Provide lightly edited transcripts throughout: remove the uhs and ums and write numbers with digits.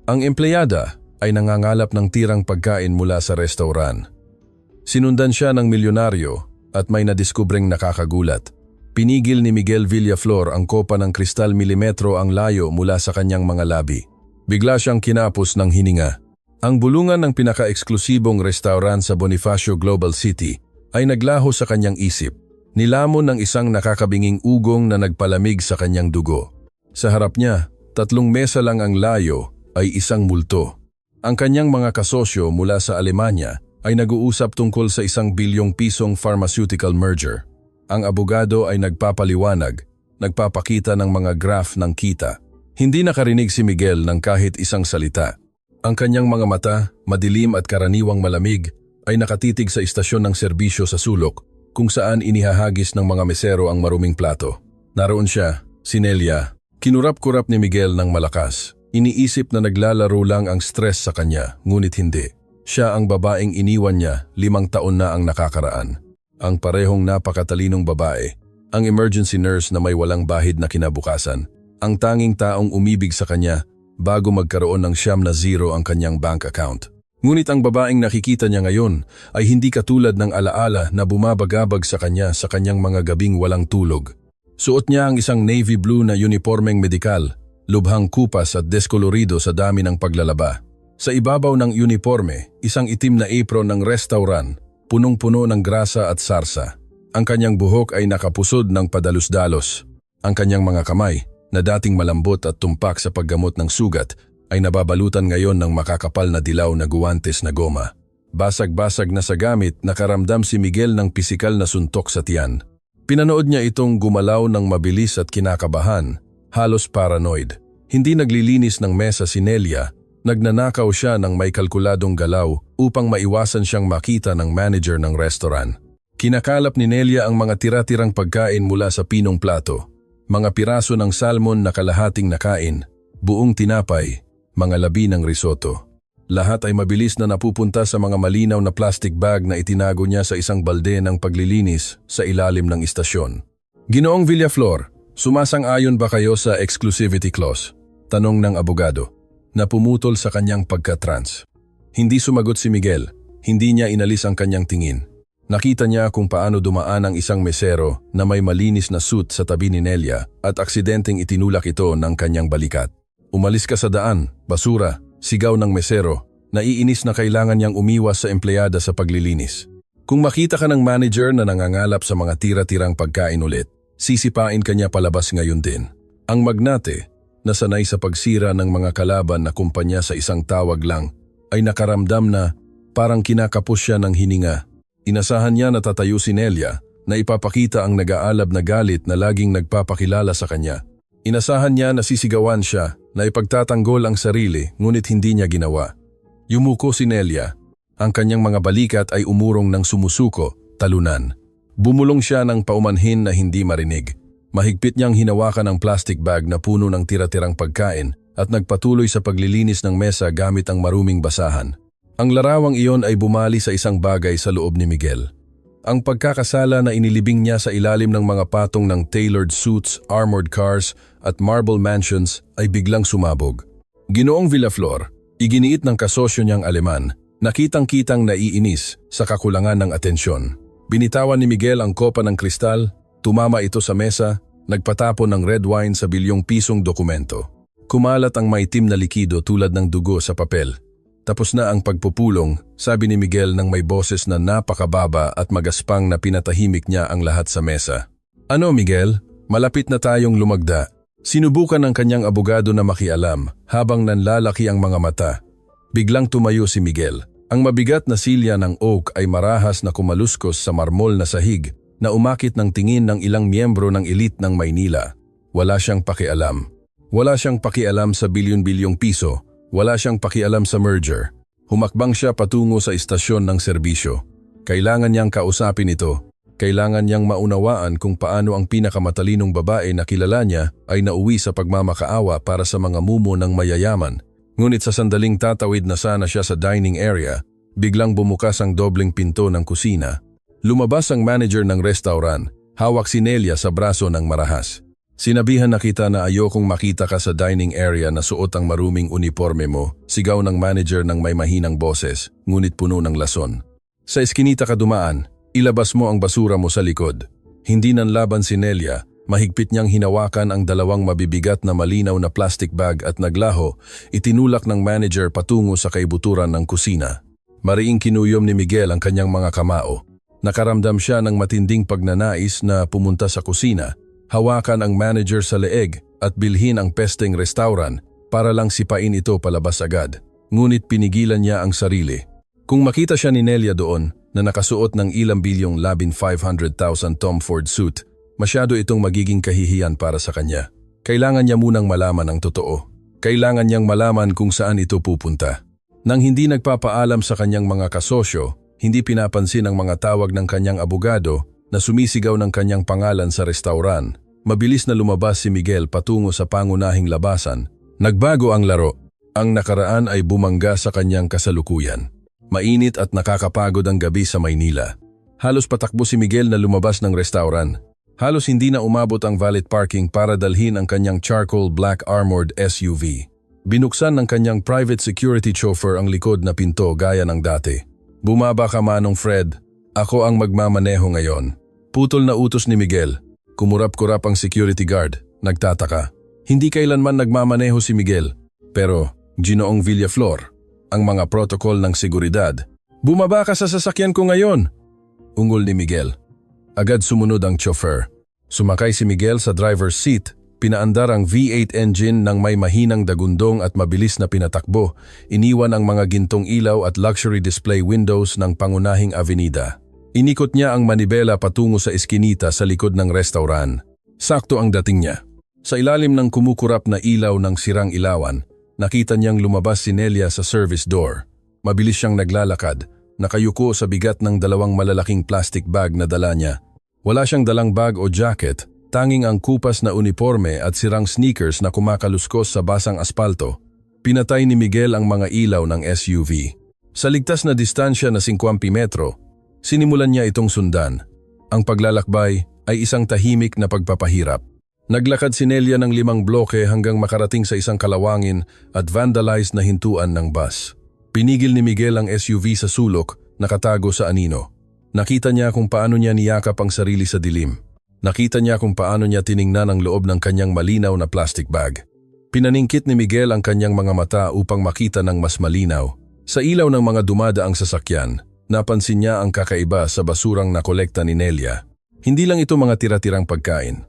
Ang empleyada ay nangangalap ng tirang pagkain mula sa restauran. Sinundan siya ng milyonaryo at may nadiskubreng nakakagulat. Pinigil ni Miguel Villaflor ang kopa ng kristal milimetro ang layo mula sa kanyang mga labi. Bigla siyang kinapos ng hininga. Ang bulungan ng pinaka-eksklusibong restaurant sa Bonifacio Global City ay naglaho sa kanyang isip. Nilamon ng isang nakakabinging ugong na nagpalamig sa kanyang dugo. Sa harap niya, 3 mesa lang ang layo ay isang multo. Ang kanyang mga kasosyo mula sa Alemanya ay nag-uusap tungkol sa 1 bilyong pisong pharmaceutical merger. Ang abogado ay nagpapaliwanag, nagpapakita ng mga graph ng kita. Hindi nakarinig si Miguel ng kahit isang salita. Ang kanyang mga mata, madilim at karaniwang malamig, ay nakatitig sa istasyon ng serbisyo sa sulok kung saan inihahagis ng mga mesero ang maruming plato. Naroon siya, si Nelia. Kinurap-kurap ni Miguel ng malakas. Iniisip na naglalaro lang ang stress sa kanya, ngunit hindi. Siya ang babaeng iniwan niya, 5 taon na ang nakakaraan. Ang parehong napakatalinong babae, ang emergency nurse na may walang bahid na kinabukasan, ang tanging taong umibig sa kanya bago magkaroon ng 0 ang kanyang bank account. Ngunit ang babaeng nakikita niya ngayon ay hindi katulad ng alaala na bumabagabag sa kanyang mga gabing walang tulog. Suot niya ang isang navy blue na uniformeng medikal, lubhang kupas at deskolorido sa dami ng paglalaba. Sa ibabaw ng uniforme, isang itim na apron ng restaurant, punong-puno ng grasa at sarsa. Ang kanyang buhok ay nakapusod ng padalos-dalos. Ang kanyang mga kamay, na dating malambot at tumpak sa paggamot ng sugat, ay nababalutan ngayon ng makakapal na dilaw na guwantes na goma. Basag-basag na sa gamit, nakaramdam si Miguel ng pisikal na suntok sa tiyan. Pinanood niya itong gumalaw ng mabilis at kinakabahan, halos paranoid. Hindi naglilinis ng mesa si Nelia, nagnanakaw siya ng may kalkuladong galaw upang maiwasan siyang makita ng manager ng restaurant. Kinakalap ni Nelia ang mga tira-tirang pagkain mula sa pinong plato. Mga piraso ng salmon na kalahating nakain, buong tinapay, mga labi ng risotto. Lahat ay mabilis na napupunta sa mga malinaw na plastic bag na itinago niya sa isang balde ng paglilinis sa ilalim ng istasyon. Ginoong Villaflor, sumasang-ayon ba kayo sa exclusivity clause? Tanong ng abogado, na pumutol sa kanyang pagka-trans. Hindi sumagot si Miguel, hindi niya inalis ang kanyang tingin. Nakita niya kung paano dumaan ang isang mesero na may malinis na suit sa tabi ni Nelia at aksidenteng itinulak ito ng kanyang balikat. Umalis ka sa daan, basura, sigaw ng mesero, naiinis na kailangan niyang umiwas sa empleyada sa paglilinis. Kung makita ka ng manager na nangangalap sa mga tira-tirang pagkain ulit, sisipain ka niya palabas ngayon din. Ang magnate, na sanay sa pagsira ng mga kalaban na kumpanya sa isang tawag lang, ay nakaramdam na parang kinakapos siya ng hininga. Inasahan niya na tatayo si Nelia na ipapakita ang nag-aalab na galit na laging nagpapakilala sa kanya. Inasahan niya na sisigawan siya na ipagtatanggol ang sarili ngunit hindi niya ginawa. Yumuko si Nelia. Ang kanyang mga balikat ay umurong ng sumusuko, talunan. Bumulong siya ng paumanhin na hindi marinig. Mahigpit niyang hinawakan ang plastic bag na puno ng tira-tirang pagkain at nagpatuloy sa paglilinis ng mesa gamit ang maruming basahan. Ang larawang iyon ay bumali sa isang bagay sa loob ni Miguel. Ang pagkakasala na inilibing niya sa ilalim ng mga patong ng tailored suits, armored cars at marble mansions ay biglang sumabog. Ginoong Villaflor, iginiit ng kasosyo niyang Aleman, nakitang-kitang naiinis sa kakulangan ng atensyon. Binitawan ni Miguel ang kopa ng kristal, tumama ito sa mesa, nagpatapon ng red wine sa bilyong pisong dokumento. Kumalat ang maitim na likido tulad ng dugo sa papel. Tapos na ang pagpupulong, sabi ni Miguel ng may boses na napakababa at magaspang na pinatahimik niya ang lahat sa mesa. Ano Miguel? Malapit na tayong lumagda. Sinubukan ng kanyang abogado na makialam habang nanlalaki ang mga mata. Biglang tumayo si Miguel. Ang mabigat na silya ng oak ay marahas na kumaluskos sa marmol na sahig na umakit ng tingin ng ilang miyembro ng elite ng Maynila. Wala siyang pakialam. Wala siyang pakialam sa bilyon-bilyong piso. Wala siyang pakialam sa merger. Humakbang siya patungo sa istasyon ng serbisyo. Kailangan niyang kausapin ito. Kailangan niyang maunawaan kung paano ang pinakamatalinong babae na kilala niya ay nauwi sa pagmamakaawa para sa mga mumo ng mayayaman. Ngunit sa sandaling tatawid na sana siya sa dining area, biglang bumukas ang dobleng pinto ng kusina. Lumabas ang manager ng restaurant, hawak si Nelia sa braso ng marahas. Sinabihan na kita na ayokong makita ka sa dining area na suot ang maruming uniforme mo, sigaw ng manager ng may mahinang boses, ngunit puno ng lason. Sa eskinita ka dumaan, ilabas mo ang basura mo sa likod. Hindi nanlaban si Nelia, mahigpit niyang hinawakan ang dalawang mabibigat na malinaw na plastic bag at naglaho, itinulak ng manager patungo sa kaibuturan ng kusina. Mariing kinuyom ni Miguel ang kanyang mga kamao. Nakaramdam siya ng matinding pagnanais na pumunta sa kusina, hawakan ang manager sa leeg at bilhin ang pesteng restaurant para lang sipain ito palabas agad. Ngunit pinigilan niya ang sarili. Kung makita siya ni Nelia doon na nakasuot ng ilang bilyong labing 500,000 Tom Ford suit, masyado itong magiging kahihiyan para sa kanya. Kailangan niya munang malaman ang totoo. Kailangan niyang malaman kung saan ito pupunta. Nang hindi nagpapaalam sa kanyang mga kasosyo, hindi pinapansin ang mga tawag ng kanyang abogado na sumisigaw ng kanyang pangalan sa restaurant. Mabilis na lumabas si Miguel patungo sa pangunahing labasan. Nagbago ang laro. Ang nakaraan ay bumangga sa kanyang kasalukuyan. Mainit at nakakapagod ang gabi sa Maynila. Halos patakbo si Miguel na lumabas ng restaurant. Halos hindi na umabot ang valet parking para dalhin ang kanyang charcoal black armored SUV. Binuksan ng kanyang private security chauffeur ang likod na pinto gaya ng dati. Bumaba ka Manong Fred, ako ang magmamaneho ngayon. Putol na utos ni Miguel. Kumurap-kurap ang security guard, nagtataka. Hindi kailanman nagmamaneho si Miguel, pero Ginoong Villaflor, ang mga protocol ng seguridad. Bumaba ka sa sasakyan ko ngayon, ungol ni Miguel. Agad sumunod ang chauffeur. Sumakay si Miguel sa driver's seat. Pinaandar ang V8 engine ng may mahinang dagundong at mabilis na pinatakbo, iniwan ang mga gintong ilaw at luxury display windows ng pangunahing avenida. Inikot niya ang manibela patungo sa eskinita sa likod ng restaurant. Sakto ang dating niya. Sa ilalim ng kumukurap na ilaw ng sirang ilawan, nakita niyang lumabas si Nelia sa service door. Mabilis siyang naglalakad, nakayuko sa bigat ng dalawang malalaking plastic bag na dala niya. Wala siyang dalang bag o jacket, tanging ang kupas na uniforme at sirang sneakers na kumakaluskos sa basang aspalto. Pinatay ni Miguel ang mga ilaw ng SUV. Sa ligtas na distansya na 50 metro, sinimulan niya itong sundan. Ang paglalakbay ay isang tahimik na pagpapahirap. Naglakad si Nelia ng 5 bloke hanggang makarating sa isang kalawangin at vandalized na hintuan ng bus. Pinigil ni Miguel ang SUV sa sulok, nakatago sa anino. Nakita niya kung paano niya niyakap ang sarili sa dilim. Nakita niya kung paano niya tiningnan ang loob ng kanyang malinaw na plastic bag. Pinaningkit ni Miguel ang kanyang mga mata upang makita ng mas malinaw. Sa ilaw ng mga dumadaang sasakyan, napansin niya ang kakaiba sa basurang nakolekta ni Nelia. Hindi lang ito mga tira-tirang pagkain.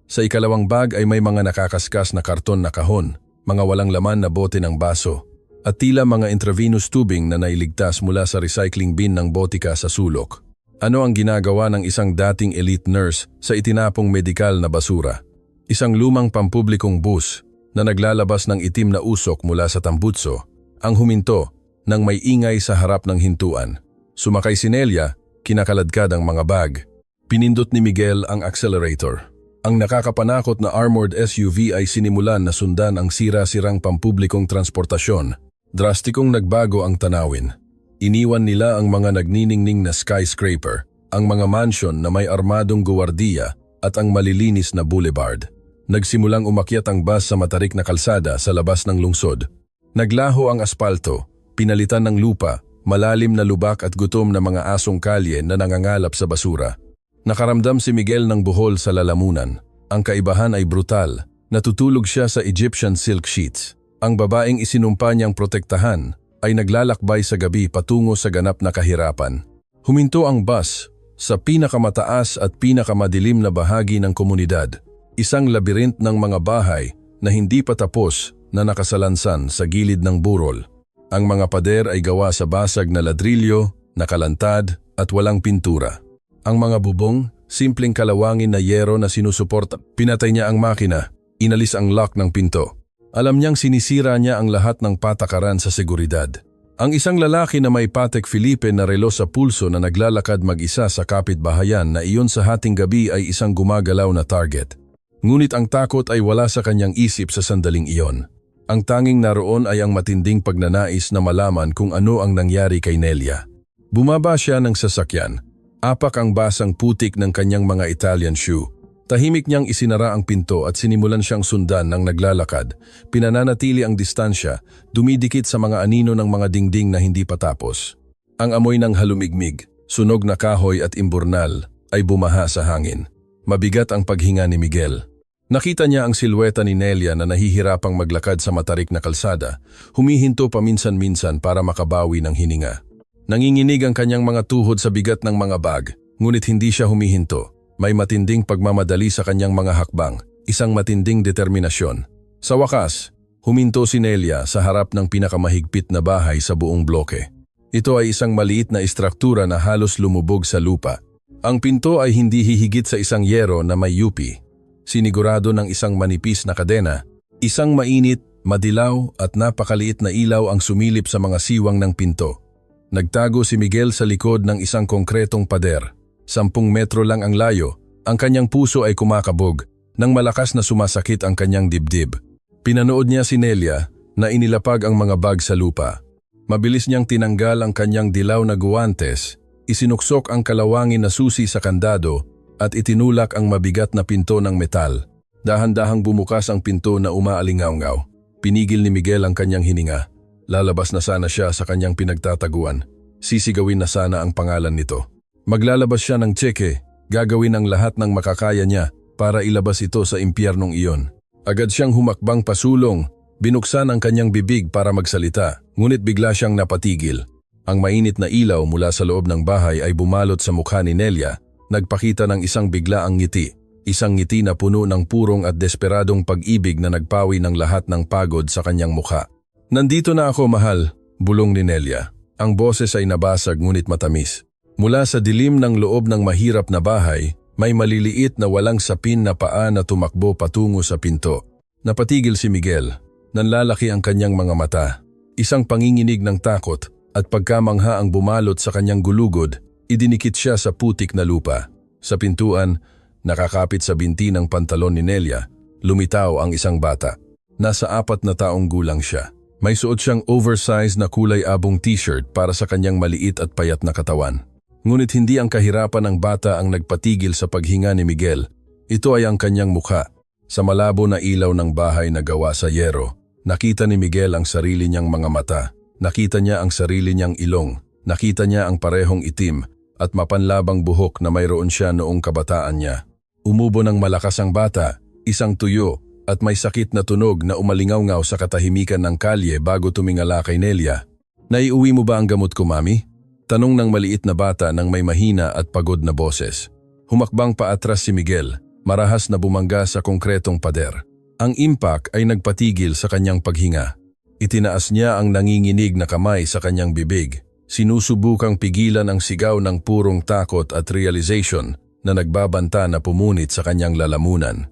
Sa ikalawang bag ay may mga nakakaskas na karton na kahon, mga walang laman na bote ng baso, at tila mga intravenous tubing na nailigtas mula sa recycling bin ng botika sa sulok. Ano ang ginagawa ng isang dating elite nurse sa itinapong medikal na basura? Isang lumang pampublikong bus na naglalabas ng itim na usok mula sa tambutso, ang huminto nang may ingay sa harap ng hintuan. Sumakay si Nelia, kinakaladkad ang mga bag. Pinindot ni Miguel ang accelerator. Ang nakakapanakot na armored SUV ay sinimulan na sundan ang sira-sirang pampublikong transportasyon. Drastikong nagbago ang tanawin. Iniwan nila ang mga nagniningning na skyscraper, ang mga mansion na may armadong guwardiya at ang malilinis na boulevard. Nagsimulang umakyat ang bus sa matarik na kalsada sa labas ng lungsod. Naglaho ang aspalto, pinalitan ng lupa, malalim na lubak at gutom na mga asong kalye na nangangalap sa basura. Nakaramdam si Miguel ng buhol sa lalamunan. Ang kaibahan ay brutal. Natutulog siya sa Egyptian silk sheets. Ang babaeng isinumpa niyang protektahan ay naglalakbay sa gabi patungo sa ganap na kahirapan. Huminto ang bus sa pinakamataas at pinakamadilim na bahagi ng komunidad. Isang labirint ng mga bahay na hindi pa tapos na nakasalansan sa gilid ng burol. Ang mga pader ay gawa sa basag na ladrilyo, nakalantad at walang pintura. Ang mga bubong, simpleng kalawangin na yero na sinusuporta. Pinatay niya ang makina, inalis ang lock ng pinto. Alam niyang sinisira niya ang lahat ng patakaran sa seguridad. Ang isang lalaki na may Patek Philippe na relo sa pulso na naglalakad mag-isa sa kapitbahayan na iyon sa hating gabi ay isang gumagalaw na target. Ngunit ang takot ay wala sa kanyang isip sa sandaling iyon. Ang tanging naroon ay ang matinding pagnanais na malaman kung ano ang nangyari kay Nelia. Bumaba siya ng sasakyan. Apak ang basang putik ng kanyang mga Italian shoe. Tahimik niyang isinara ang pinto at sinimulan siyang sundan ng naglalakad. Pinananatili ang distansya, dumidikit sa mga anino ng mga dingding na hindi patapos. Ang amoy ng halumigmig, sunog na kahoy at imburnal ay bumaha sa hangin. Mabigat ang paghinga ni Miguel. Nakita niya ang silweta ni Nelia na nahihirapang maglakad sa matarik na kalsada, humihinto paminsan-minsan para makabawi ng hininga. Nanginginig ang kanyang mga tuhod sa bigat ng mga bag, ngunit hindi siya humihinto. May matinding pagmamadali sa kanyang mga hakbang, isang matinding determinasyon. Sa wakas, huminto si Nelia sa harap ng pinakamahigpit na bahay sa buong bloke. Ito ay isang maliit na istruktura na halos lumubog sa lupa. Ang pinto ay hindi hihigit sa isang yero na may yupi. Sinigurado ng isang manipis na kadena, isang mainit, madilaw at napakaliit na ilaw ang sumilip sa mga siwang ng pinto. Nagtago si Miguel sa likod ng isang konkretong pader. 10 metro lang ang layo, ang kanyang puso ay kumakabog, nang malakas na sumasakit ang kanyang dibdib. Pinanood niya si Nelia na inilapag ang mga bag sa lupa. Mabilis niyang tinanggal ang kanyang dilaw na guwantes, isinuksok ang kalawangin na susi sa kandado at itinulak ang mabigat na pinto ng metal. Dahan-dahang bumukas ang pinto na umaalingaw-ngaw. Pinigil ni Miguel ang kanyang hininga. Lalabas na sana siya sa kanyang pinagtataguan. Sisigawin na sana ang pangalan nito. Maglalabas siya ng tseke, gagawin ang lahat ng makakaya niya para ilabas ito sa impyernong iyon. Agad siyang humakbang pasulong, binuksan ang kanyang bibig para magsalita, ngunit bigla siyang napatigil. Ang mainit na ilaw mula sa loob ng bahay ay bumalot sa mukha ni Nelia, nagpakita ng isang biglaang ngiti. Isang ngiti na puno ng purong at desperadong pag-ibig na nagpawi ng lahat ng pagod sa kanyang mukha. "Nandito na ako, mahal," bulong ni Nelia. Ang boses ay nabasag ngunit matamis. Mula sa dilim ng loob ng mahirap na bahay, may maliliit na walang sapin na paa na tumakbo patungo sa pinto. Napatigil si Miguel. Nanlalaki ang kanyang mga mata. Isang panginginig ng takot at pagkamangha ang bumalot sa kanyang gulugod, idinikit siya sa putik na lupa. Sa pintuan, nakakapit sa binti ng pantalon ni Nelia, lumitaw ang isang bata. Nasa 4 na taong gulang siya. May suot siyang oversized na kulay abong t-shirt para sa kanyang maliit at payat na katawan. Ngunit hindi ang kahirapan ng bata ang nagpatigil sa paghinga ni Miguel. Ito ay ang kanyang mukha. Sa malabo na ilaw ng bahay na gawa sa yero, nakita ni Miguel ang sarili niyang mga mata. Nakita niya ang sarili niyang ilong. Nakita niya ang parehong itim at mapanlabang buhok na mayroon siya noong kabataan niya. Umubo ng malakas ang bata, isang tuyo at may sakit na tunog na umalingaw-ngaw sa katahimikan ng kalye bago tumingala kay Nelia. "Naiuwi mo ba ang gamot ko, Mami?" Tanong ng maliit na bata ng may mahina at pagod na boses. Humakbang paatras si Miguel, marahas na bumangga sa konkretong pader. Ang impact ay nagpatigil sa kanyang paghinga. Itinaas niya ang nanginginig na kamay sa kanyang bibig. Sinusubukang pigilan ang sigaw ng purong takot at realization na nagbabanta na pumunit sa kanyang lalamunan.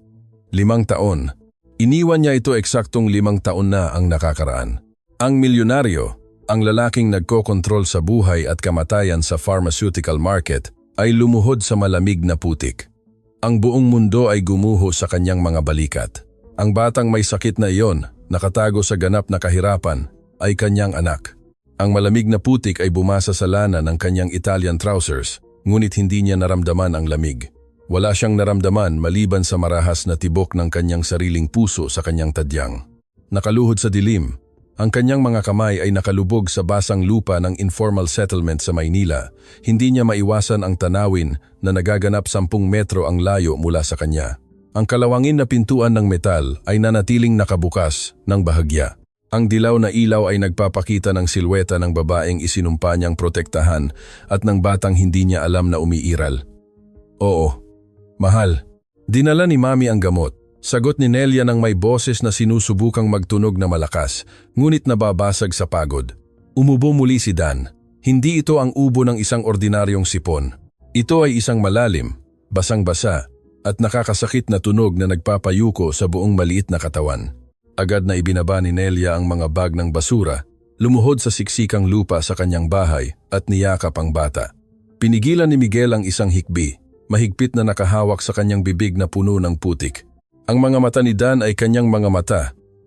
5 taon. Iniwan niya ito eksaktong 5 taon na ang nakakaraan. Ang milyonaryo, ang lalaking nagkokontrol sa buhay at kamatayan sa pharmaceutical market, ay lumuhod sa malamig na putik. Ang buong mundo ay gumuho sa kanyang mga balikat. Ang batang may sakit na iyon, nakatago sa ganap na kahirapan, ay kanyang anak. Ang malamig na putik ay bumasa sa lana ng kanyang Italian trousers, ngunit hindi niya naramdaman ang lamig. Wala siyang naramdaman maliban sa marahas na tibok ng kanyang sariling puso sa kanyang tadyang. Nakaluhod sa dilim, ang kanyang mga kamay ay nakalubog sa basang lupa ng informal settlement sa Maynila. Hindi niya maiwasan ang tanawin na nagaganap 10 metro ang layo mula sa kanya. Ang kalawangin na pintuan ng metal ay nanatiling nakabukas ng bahagya. Ang dilaw na ilaw ay nagpapakita ng silweta ng babaeng isinumpa niyang protektahan at ng batang hindi niya alam na umiiral. "Oo, mahal." Dinala ni Mami ang gamot. Sagot ni Nelia ng may boses na sinusubukang magtunog na malakas, ngunit nababasag sa pagod. Umubo muli si Dan. Hindi ito ang ubo ng isang ordinaryong sipon. Ito ay isang malalim, basang-basa, at nakakasakit na tunog na nagpapayuko sa buong maliit na katawan. Agad na ibinaba ni Nelia ang mga bag ng basura, lumuhod sa siksikang lupa sa kanyang bahay at niyakap ang bata. Pinigilan ni Miguel ang isang hikbi, mahigpit na nakahawak sa kanyang bibig na puno ng putik. Ang mga mata ni Dan ay kanyang mga mata,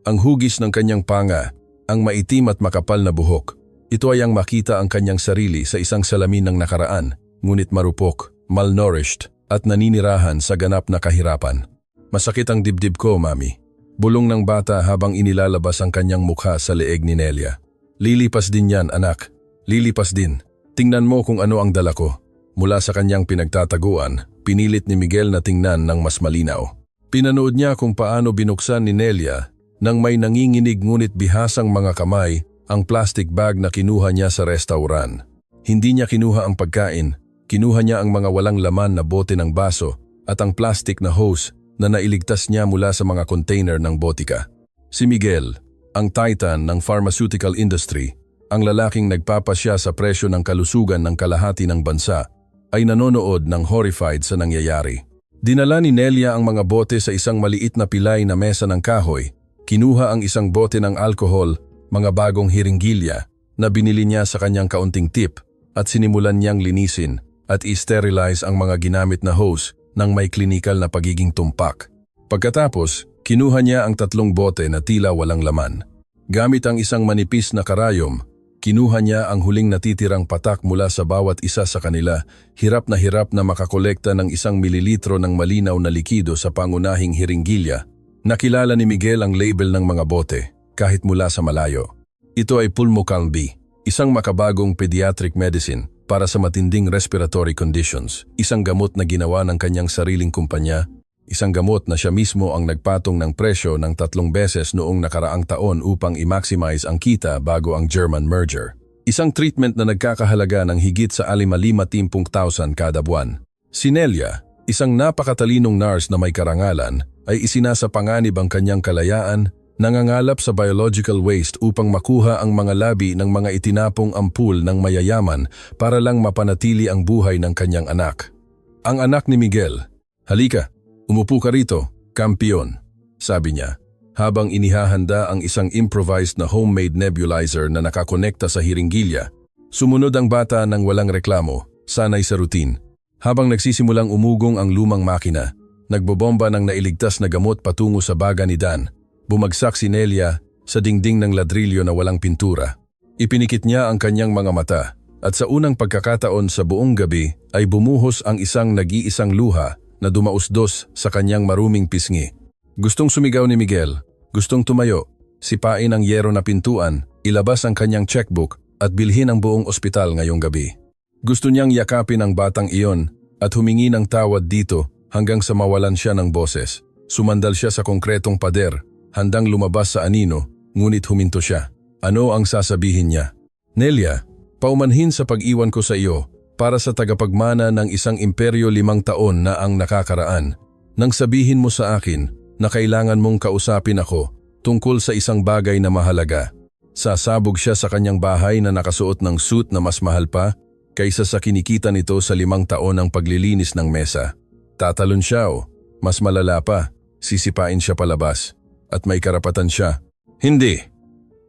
ang hugis ng kanyang panga, ang maitim at makapal na buhok. Ito ay ang makita ang kanyang sarili sa isang salamin ng nakaraan, ngunit marupok, malnourished, at naninirahan sa ganap na kahirapan. Masakit ang dibdib ko, Mami. Bulong ng bata habang inilalabas ang kanyang mukha sa leeg ni Nelia. Lilipas din yan, anak. Lilipas din. Tingnan mo kung ano ang dala ko. Mula sa kanyang pinagtataguan, pinilit ni Miguel na tingnan ng mas malinaw. Pinanood niya kung paano binuksan ni Nelia nang may nanginginig ngunit bihasang mga kamay ang plastic bag na kinuha niya sa restauran. Hindi niya kinuha ang pagkain, kinuha niya ang mga walang laman na bote ng baso at ang plastic na hose na nailigtas niya mula sa mga container ng botika. Si Miguel, ang titan ng pharmaceutical industry, ang lalaking nagpapasya sa presyo ng kalusugan ng kalahati ng bansa, ay nanonood ng horrified sa nangyayari. Dinala ni Nelia ang mga bote sa isang maliit na pilay na mesa ng kahoy, kinuha ang isang bote ng alcohol, mga bagong hiringgilya na binili niya sa kanyang kaunting tip at sinimulan niyang linisin at i-sterilize ang mga ginamit na hose ng may klinikal na pagiging tumpak. Pagkatapos, kinuha niya ang 3 bote na tila walang laman. Gamit ang isang manipis na karayom, kinuha niya ang huling natitirang patak mula sa bawat isa sa kanila, hirap na makakolekta ng 1 mililitro ng malinaw na likido sa pangunahing hiringgilya. Nakilala ni Miguel ang label ng mga bote, kahit mula sa malayo. Ito ay Pulmocalm B, isang makabagong pediatric medicine para sa matinding respiratory conditions, isang gamot na ginawa ng kanyang sariling kumpanya, isang gamot na siya mismo ang nagpatong ng presyo ng 3 beses noong nakaraang taon upang i-maximize ang kita bago ang German merger. Isang treatment na nagkakahalaga ng higit sa 50,000 kada buwan. Si Nelia, isang napakatalinong nurse na may karangalan, ay isinasapanganib ang kanyang kalayaan, nangangalap sa biological waste upang makuha ang mga labi ng mga itinapong ampul ng mayayaman para lang mapanatili ang buhay ng kanyang anak. Ang anak ni Miguel, "Halika, umupo ka rito, kampiyon," sabi niya, habang inihahanda ang isang improvised na homemade nebulizer na nakakonekta sa hiringgilya. Sumunod ang bata ng walang reklamo, sanay sa routine. Habang nagsisimulang umugong ang lumang makina, nagbobomba ng nailigtas na gamot patungo sa baga ni Dan. Bumagsak si Nelia sa dingding ng ladrilyo na walang pintura. Ipinikit niya ang kanyang mga mata at sa unang pagkakataon sa buong gabi ay bumuhos ang isang nag-iisang luha na dumausdos sa kanyang maruming pisngi. Gustong sumigaw ni Miguel, gustong tumayo, sipain ang yero na pintuan, ilabas ang kanyang checkbook at bilhin ang buong ospital ngayong gabi. Gusto niyang yakapin ang batang iyon at humingi ng tawad dito hanggang sa mawalan siya ng boses. Sumandal siya sa konkretong pader, handang lumabas sa anino, ngunit huminto siya. Ano ang sasabihin niya? "Nelia, paumanhin sa pag-iwan ko sa iyo para sa tagapagmana ng isang imperyo 5 taon na ang nakakaraan. Nang sabihin mo sa akin na kailangan mong kausapin ako tungkol sa isang bagay na mahalaga." Sasabog siya sa kanyang bahay na nakasuot ng suit na mas mahal pa kaysa sa kinikita nito sa 5 taon ng paglilinis ng mesa. Tatalon siya o, mas malala pa, sisipain siya palabas. At may karapatan siya. Hindi!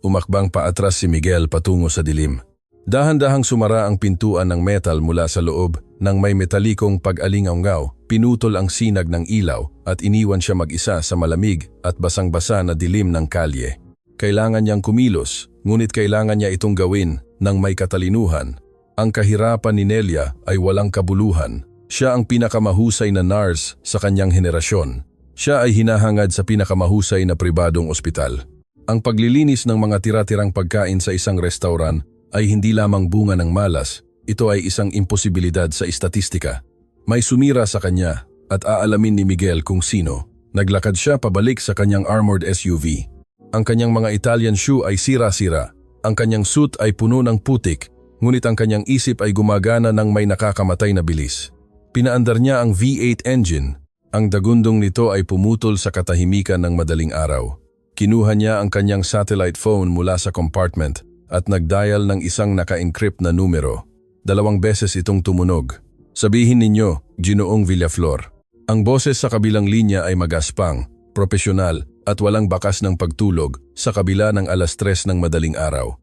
Umakbang paatras si Miguel patungo sa dilim. Dahan-dahang sumara ang pintuan ng metal mula sa loob nang may metalikong pag-alingaw-ngaw, pinutol ang sinag ng ilaw at iniwan siya mag-isa sa malamig at basang-basa na dilim ng kalye. Kailangan niyang kumilos, ngunit kailangan niya itong gawin ng may katalinuhan. Ang kahirapan ni Nelia ay walang kabuluhan. Siya ang pinakamahusay na nurse sa kanyang henerasyon. Siya ay hinahangad sa pinakamahusay na pribadong ospital. Ang paglilinis ng mga tira-tirang pagkain sa isang restauran ay hindi lamang bunga ng malas, ito ay isang imposibilidad sa istatistika. May sumira sa kanya at aalamin ni Miguel kung sino. Naglakad siya pabalik sa kanyang armored SUV. Ang kanyang mga Italian shoe ay sira-sira. Ang kanyang suit ay puno ng putik, ngunit ang kanyang isip ay gumagana ng may nakakamatay na bilis. Pinaandar niya ang V8 engine. Ang dagundong nito ay pumutol sa katahimikan ng madaling araw. Kinuha niya ang kanyang satellite phone mula sa compartment at nagdial ng isang naka-encrypt na numero. 2 beses itong tumunog. "Sabihin ninyo, Ginoong Villaflor." Ang boses sa kabilang linya ay magaspang, propesyonal at walang bakas ng pagtulog sa kabila ng 3:00 ng madaling araw.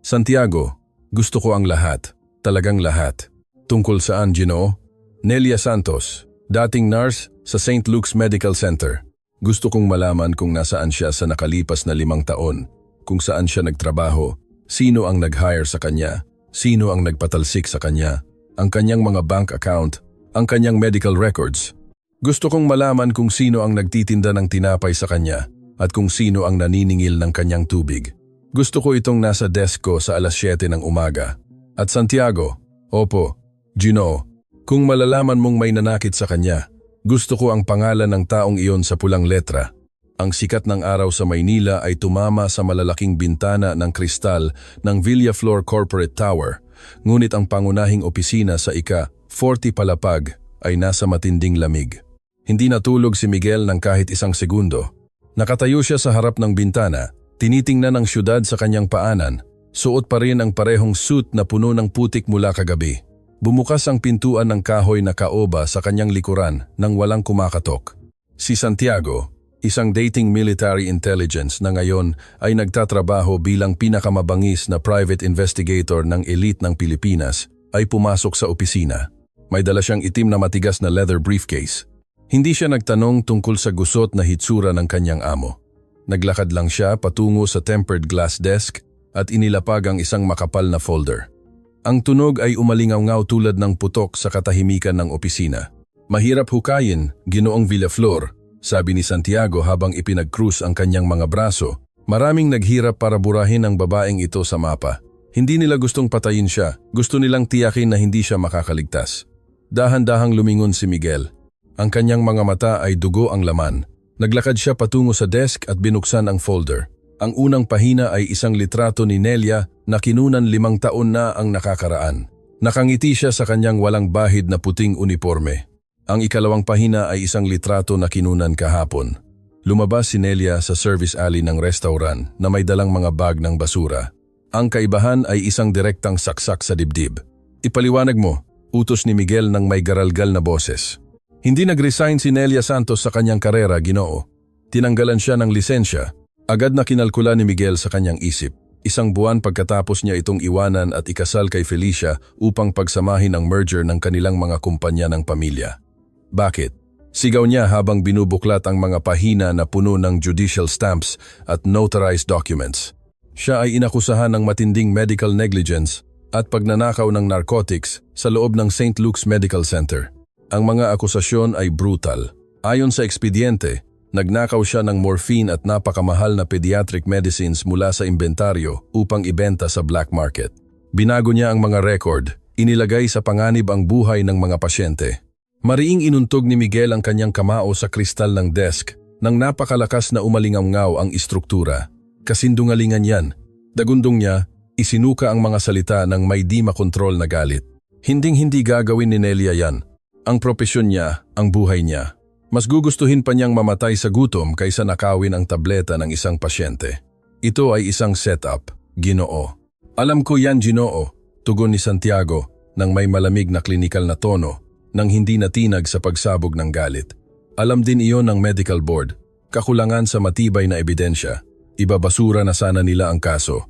"Santiago, gusto ko ang lahat, talagang lahat." "Tungkol saan, Ginoo?" "Nelia Santos, dating nurse sa St. Luke's Medical Center. Gusto kong malaman kung nasaan siya sa nakalipas na 5 taon, kung saan siya nagtrabaho, sino ang nag-hire sa kanya, sino ang nagpatalsik sa kanya, ang kanyang mga bank account ang kanyang medical records. Gusto kong malaman kung sino ang nagtitinda ng tinapay sa kanya at kung sino ang naniningil ng kanyang tubig. Gusto ko itong nasa desk ko sa alas 7 ng umaga. At Santiago, opo, Gino, kung malalaman mong may nanakit sa kanya, gusto ko ang pangalan ng taong iyon sa pulang letra. Ang sikat ng araw sa Maynila ay tumama sa malalaking bintana ng kristal ng Villaflor Corporate Tower, ngunit ang pangunahing opisina sa ika-40 palapag ay nasa matinding lamig. Hindi natulog si Miguel ng kahit isang segundo. Nakatayo siya sa harap ng bintana, tinitingnan ang syudad sa kanyang paanan, suot pa rin ang parehong suit na puno ng putik mula kagabi. Bumukas ang pintuan ng kahoy na kaoba sa kanyang likuran nang walang kumakatok. Si Santiago, isang dating military intelligence na ngayon ay nagtatrabaho bilang pinakamabangis na private investigator ng elite ng Pilipinas, ay pumasok sa opisina. May dala siyang itim na matigas na leather briefcase. Hindi siya nagtanong tungkol sa gusot na hitsura ng kanyang amo. Naglakad lang siya patungo sa tempered glass desk at inilapag ang isang makapal na folder. Ang tunog ay umalingaw-ngaw tulad ng putok sa katahimikan ng opisina. Mahirap hukayin, Ginoong Villaflor, sabi ni Santiago habang ipinag-cruise ang kanyang mga braso. Maraming naghirap para burahin ang babaeng ito sa mapa. Hindi nila gustong patayin siya, gusto nilang tiyakin na hindi siya makakaligtas. Dahan-dahang lumingon si Miguel. Ang kanyang mga mata ay dugo ang laman. Naglakad siya patungo sa desk at binuksan ang folder. Ang unang pahina ay isang litrato ni Nelia na kinunan 5 taon na ang nakakaraan. Nakangiti siya sa kanyang walang bahid na puting uniforme. Ang ikalawang pahina ay isang litrato na kinunan kahapon. Lumabas si Nelia sa service alley ng restaurant na may dalang mga bag ng basura. Ang kaibahan ay isang direktang saksak sa dibdib. Ipaliwanag mo, utos ni Miguel ng may garalgal na boses. Hindi nag-resign si Nelia Santos sa kanyang karera, Ginoo. Tinanggalan siya ng lisensya. Agad na kinalkula ni Miguel sa kanyang isip. 1 buwan pagkatapos niya itong iwanan at ikasal kay Felicia upang pagsamahin ang merger ng kanilang mga kumpanya ng pamilya. Bakit? Sigaw niya habang binubuklat ang mga pahina na puno ng judicial stamps at notarized documents. Siya ay inakusahan ng matinding medical negligence at pagnanakaw ng narcotics sa loob ng St. Luke's Medical Center. Ang mga akusasyon ay brutal. Ayon sa ekspediente, nagnakaw siya ng morphine at napakamahal na pediatric medicines mula sa inventaryo upang ibenta sa black market. Binago niya ang mga record, inilagay sa panganib ang buhay ng mga pasyente. Mariing inuntog ni Miguel ang kanyang kamao sa kristal ng desk nang napakalakas na umalingaw-ngaw ang istruktura. Kasindungalingan yan. Dagundong niya, isinuka ang mga salita ng may di makontrol na galit. Hinding-hindi gagawin ni Nelia yan. Ang propesyon niya, ang buhay niya. Mas gugustuhin pa niyang mamatay sa gutom kaysa nakawin ang tableta ng isang pasyente. Ito ay isang setup, Ginoo. Alam ko yan, Ginoo, tugon ni Santiago nang may malamig na klinikal na tono nang hindi natinag sa pagsabog ng galit. Alam din iyon ng medical board, kakulangan sa matibay na ebidensya. Ibabasura na sana nila ang kaso.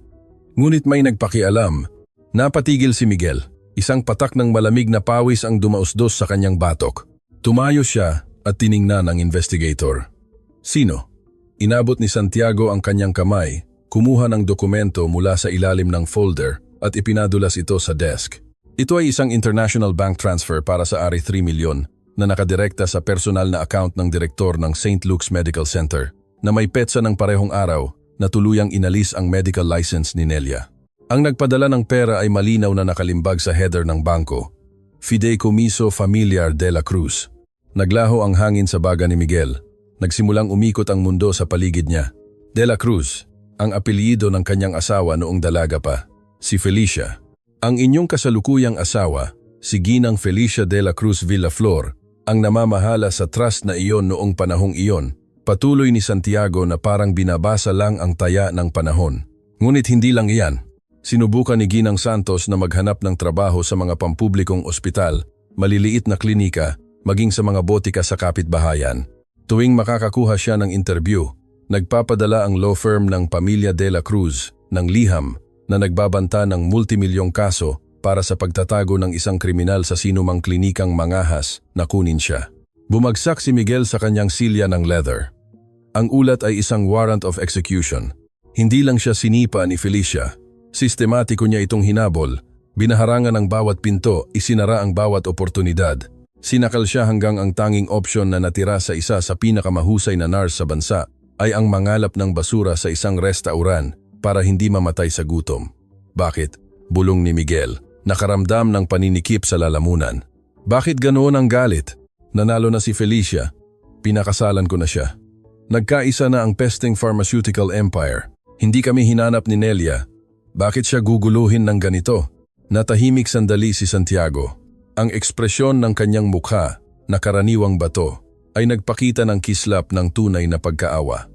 Ngunit may nagpakialam. Napatigil si Miguel. Isang patak ng malamig na pawis ang dumausdos sa kanyang batok. Tumayo siya at tiningnan ang investigator. Sino? Inabot ni Santiago ang kanyang kamay, kumuha ng dokumento mula sa ilalim ng folder at ipinadulas ito sa desk. Ito ay isang international bank transfer para sa ari 3 milyon na nakadirekta sa personal na account ng direktor ng St. Luke's Medical Center na may petsa ng parehong araw na tuluyang inalis ang medical license ni Nelia. Ang nagpadala ng pera ay malinaw na nakalimbag sa header ng bangko, Fideicomiso Familiar de la Cruz. Naglaho ang hangin sa baga ni Miguel. Nagsimulang umikot ang mundo sa paligid niya. De la Cruz, ang apelyido ng kanyang asawa noong dalaga pa, si Felicia. Ang inyong kasalukuyang asawa, si Ginang Felicia de la Cruz Villaflor, ang namamahala sa trust na iyon noong panahong iyon. Patuloy ni Santiago na parang binabasa lang ang taya ng panahon. Ngunit hindi lang iyan. Sinubukan ni Ginang Santos na maghanap ng trabaho sa mga pampublikong ospital, maliliit na klinika, maging sa mga botika sa kapitbahayan. Tuwing makakakuha siya ng interview, nagpapadala ang law firm ng Pamilya de la Cruz ng liham na nagbabanta ng multimilyong kaso para sa pagtatago ng isang kriminal sa sinumang klinikang mangahas na kunin siya. Bumagsak si Miguel sa kanyang silya ng leather. Ang ulat ay isang warrant of execution. Hindi lang siya sinipa ni Felicia. Sistematiko niya itong hinabol. Binaharangan ang bawat pinto, isinara ang bawat oportunidad. Sinakal siya hanggang ang tanging opsyon na natira sa isa sa pinakamahusay na nurse sa bansa ay ang mangalap ng basura sa isang restauran para hindi mamatay sa gutom. Bakit? Bulong ni Miguel, nakaramdam ng paninikip sa lalamunan. Bakit ganoon ang galit? Nanalo na si Felicia. Pinakasalan ko na siya. Nagkaisa na ang pesting pharmaceutical empire. Hindi kami hinanap ni Nelia. Bakit siya guguluhin ng ganito? Natahimik sandali si Santiago. Ang ekspresyon ng kanyang mukha, na karaniwang bato, ay nagpakita ng kislap ng tunay na pagkaawa.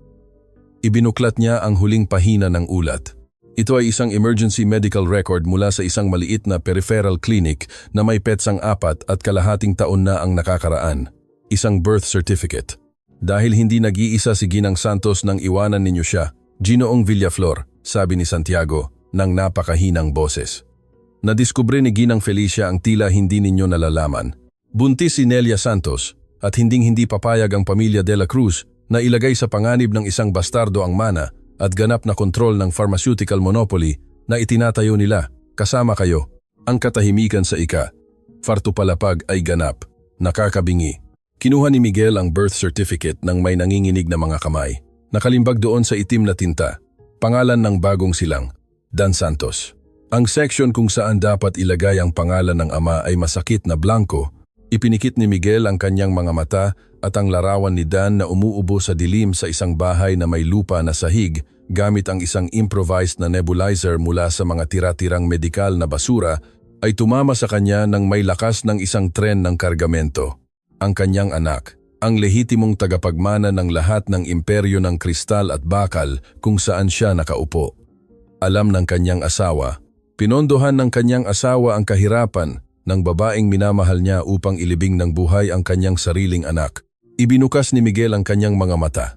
Ibinuklat niya ang huling pahina ng ulat. Ito ay isang emergency medical record mula sa isang maliit na peripheral clinic na may petsang 4 at kalahating taon na ang nakakaraan. Isang birth certificate. Dahil hindi nag-iisa si Ginang Santos nang iwanan ninyo siya, Ginoong Villaflor, sabi ni Santiago, ng napakahinang boses. Nadiskubre ni Ginang Felicia ang tila hindi ninyo nalalaman. Buntis si Nelia Santos at hinding-hindi papayag ang pamilya de la Cruz na ilagay sa panganib ng isang bastardo ang mana at ganap na kontrol ng pharmaceutical monopoly na itinatayo nila, kasama kayo. Ang katahimikan sa fartupalapag ay ganap, nakakabingi. Kinuha ni Miguel ang birth certificate ng may nanginginig na mga kamay. Nakalimbag doon sa itim na tinta, pangalan ng bagong silang, Dan Santos. Ang section kung saan dapat ilagay ang pangalan ng ama ay masakit na blanco. Ipinikit ni Miguel ang kanyang mga mata at ang larawan ni Dan na umuubo sa dilim sa isang bahay na may lupa na sahig gamit ang isang improvised na nebulizer mula sa mga tira-tirang medikal na basura ay tumama sa kanya ng may lakas ng isang tren ng kargamento. Ang kanyang anak, ang lehitimong tagapagmana ng lahat ng imperyo ng kristal at bakal kung saan siya nakaupo. Alam ng kanyang asawa, pinondohan ng kanyang asawa ang kahirapan ng babaeng minamahal niya upang ilibing ng buhay ang kanyang sariling anak. Ibinukas ni Miguel ang kanyang mga mata.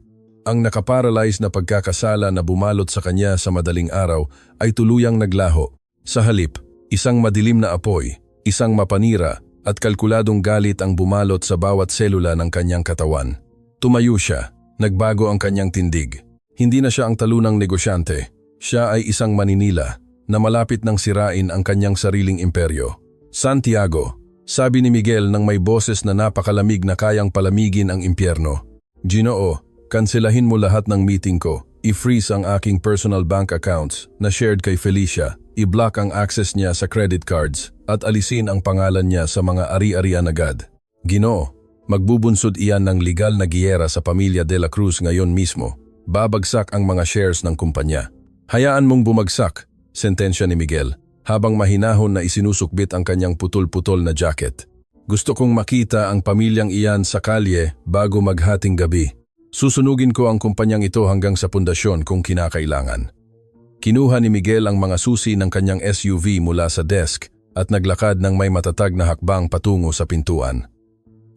Ang nakaparalyze na pagkakasala na bumalot sa kanya sa madaling araw ay tuluyang naglaho. Sa halip, isang madilim na apoy, isang mapanira at kalkuladong galit ang bumalot sa bawat selula ng kanyang katawan. Tumayo siya, nagbago ang kanyang tindig. Hindi na siya ang talunang negosyante. Siya ay isang maninila na malapit nang sirain ang kanyang sariling imperyo. Santiago, sabi ni Miguel nang may boses na napakalamig na kayang palamigin ang impyerno. Ginoo, kanselahin mo lahat ng meeting ko. I-freeze ang aking personal bank accounts na shared kay Felicia. I-block ang access niya sa credit cards at alisin ang pangalan niya sa mga ari-arian agad. Ginoo, magbubunsod iyan ng legal na giyera sa pamilya de la Cruz ngayon mismo. Babagsak ang mga shares ng kumpanya. Hayaan mong bumagsak, sentensya ni Miguel, habang mahinahon na isinusukbit ang kanyang putol-putol na jacket. Gusto kong makita ang pamilyang iyan sa kalye bago maghating gabi. Susunugin ko ang kumpanyang ito hanggang sa pundasyon kung kinakailangan. Kinuha ni Miguel ang mga susi ng kanyang SUV mula sa desk at naglakad ng may matatag na hakbang patungo sa pintuan.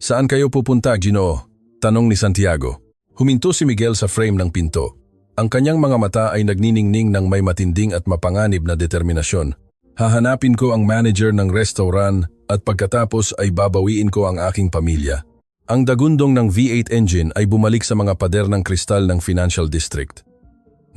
Saan kayo pupunta, Ginoo? Tanong ni Santiago. Huminto si Miguel sa frame ng pinto. Ang kanyang mga mata ay nagniningning ng may matinding at mapanganib na determinasyon. Hahanapin ko ang manager ng restaurant at pagkatapos ay babawiin ko ang aking pamilya. Ang dagundong ng V8 engine ay bumalik sa mga pader ng kristal ng Financial District.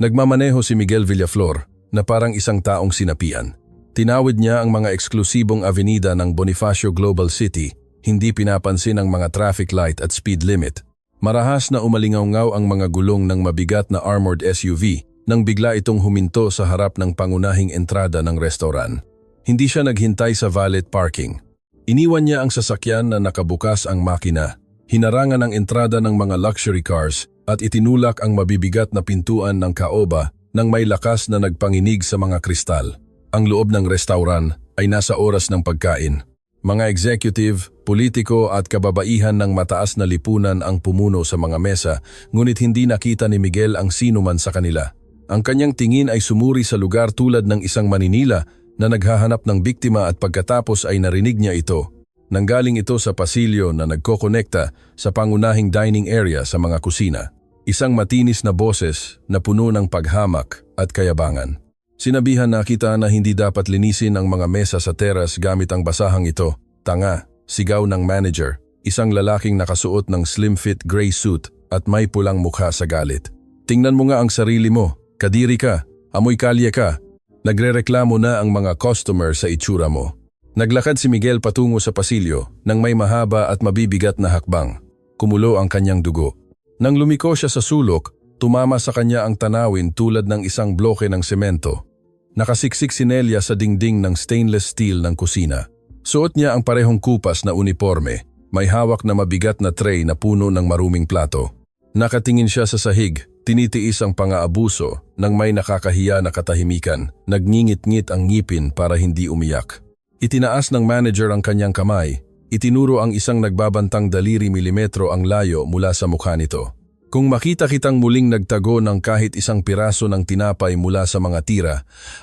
Nagmamaneho si Miguel Villaflor na parang isang taong sinapian. Tinawid niya ang mga eksklusibong avenida ng Bonifacio Global City, hindi pinapansin ang mga traffic light at speed limit. Marahas na umalingaw-ngaw ang mga gulong ng mabigat na armored SUV nang bigla itong huminto sa harap ng pangunahing entrada ng restaurant. Hindi siya naghintay sa valet parking. Iniwan niya ang sasakyan na nakabukas ang makina, hinarangan ang entrada ng mga luxury cars at itinulak ang mabibigat na pintuan ng kaoba nang may lakas na nagpanginig sa mga kristal. Ang loob ng restaurant ay nasa oras ng pagkain. Mga executive, politiko at kababaihan ng mataas na lipunan ang pumuno sa mga mesa, ngunit hindi nakita ni Miguel ang sino man sa kanila. Ang kanyang tingin ay sumuri sa lugar tulad ng isang maninila na naghahanap ng biktima at pagkatapos ay narinig niya ito. Nanggaling ito sa pasilyo na nagkokonekta sa pangunahing dining area sa mga kusina. Isang matinis na boses na puno ng paghamak at kayabangan. Sinabihan na kita na hindi dapat linisin ang mga mesa sa teras gamit ang basahang ito. Tanga, sigaw ng manager, isang lalaking nakasuot ng slim-fit gray suit at may pulang mukha sa galit. Tingnan mo nga ang sarili mo, kadiri ka, amoy kalye ka. Nagrereklamo na ang mga customer sa itsura mo. Naglakad si Miguel patungo sa pasilyo nang may mahaba at mabibigat na hakbang. Kumulo ang kanyang dugo. Nang lumiko siya sa sulok, tumama sa kanya ang tanawin tulad ng isang bloke ng semento. Nakasiksik si Nelia sa dingding ng stainless steel ng kusina. Suot niya ang parehong kupas na uniforme. May hawak na mabigat na tray na puno ng maruming plato. Nakatingin siya sa sahig, tinitiis ang pang-aabuso nang may nakakahiya na katahimikan. Nagngingit-ngit ang ngipin para hindi umiyak. Itinaas ng manager ang kanyang kamay. Itinuro ang isang nagbabantang daliri milimetro ang layo mula sa mukha nito. Kung makita kitang muling nagtago ng kahit isang piraso ng tinapay mula sa mga tira,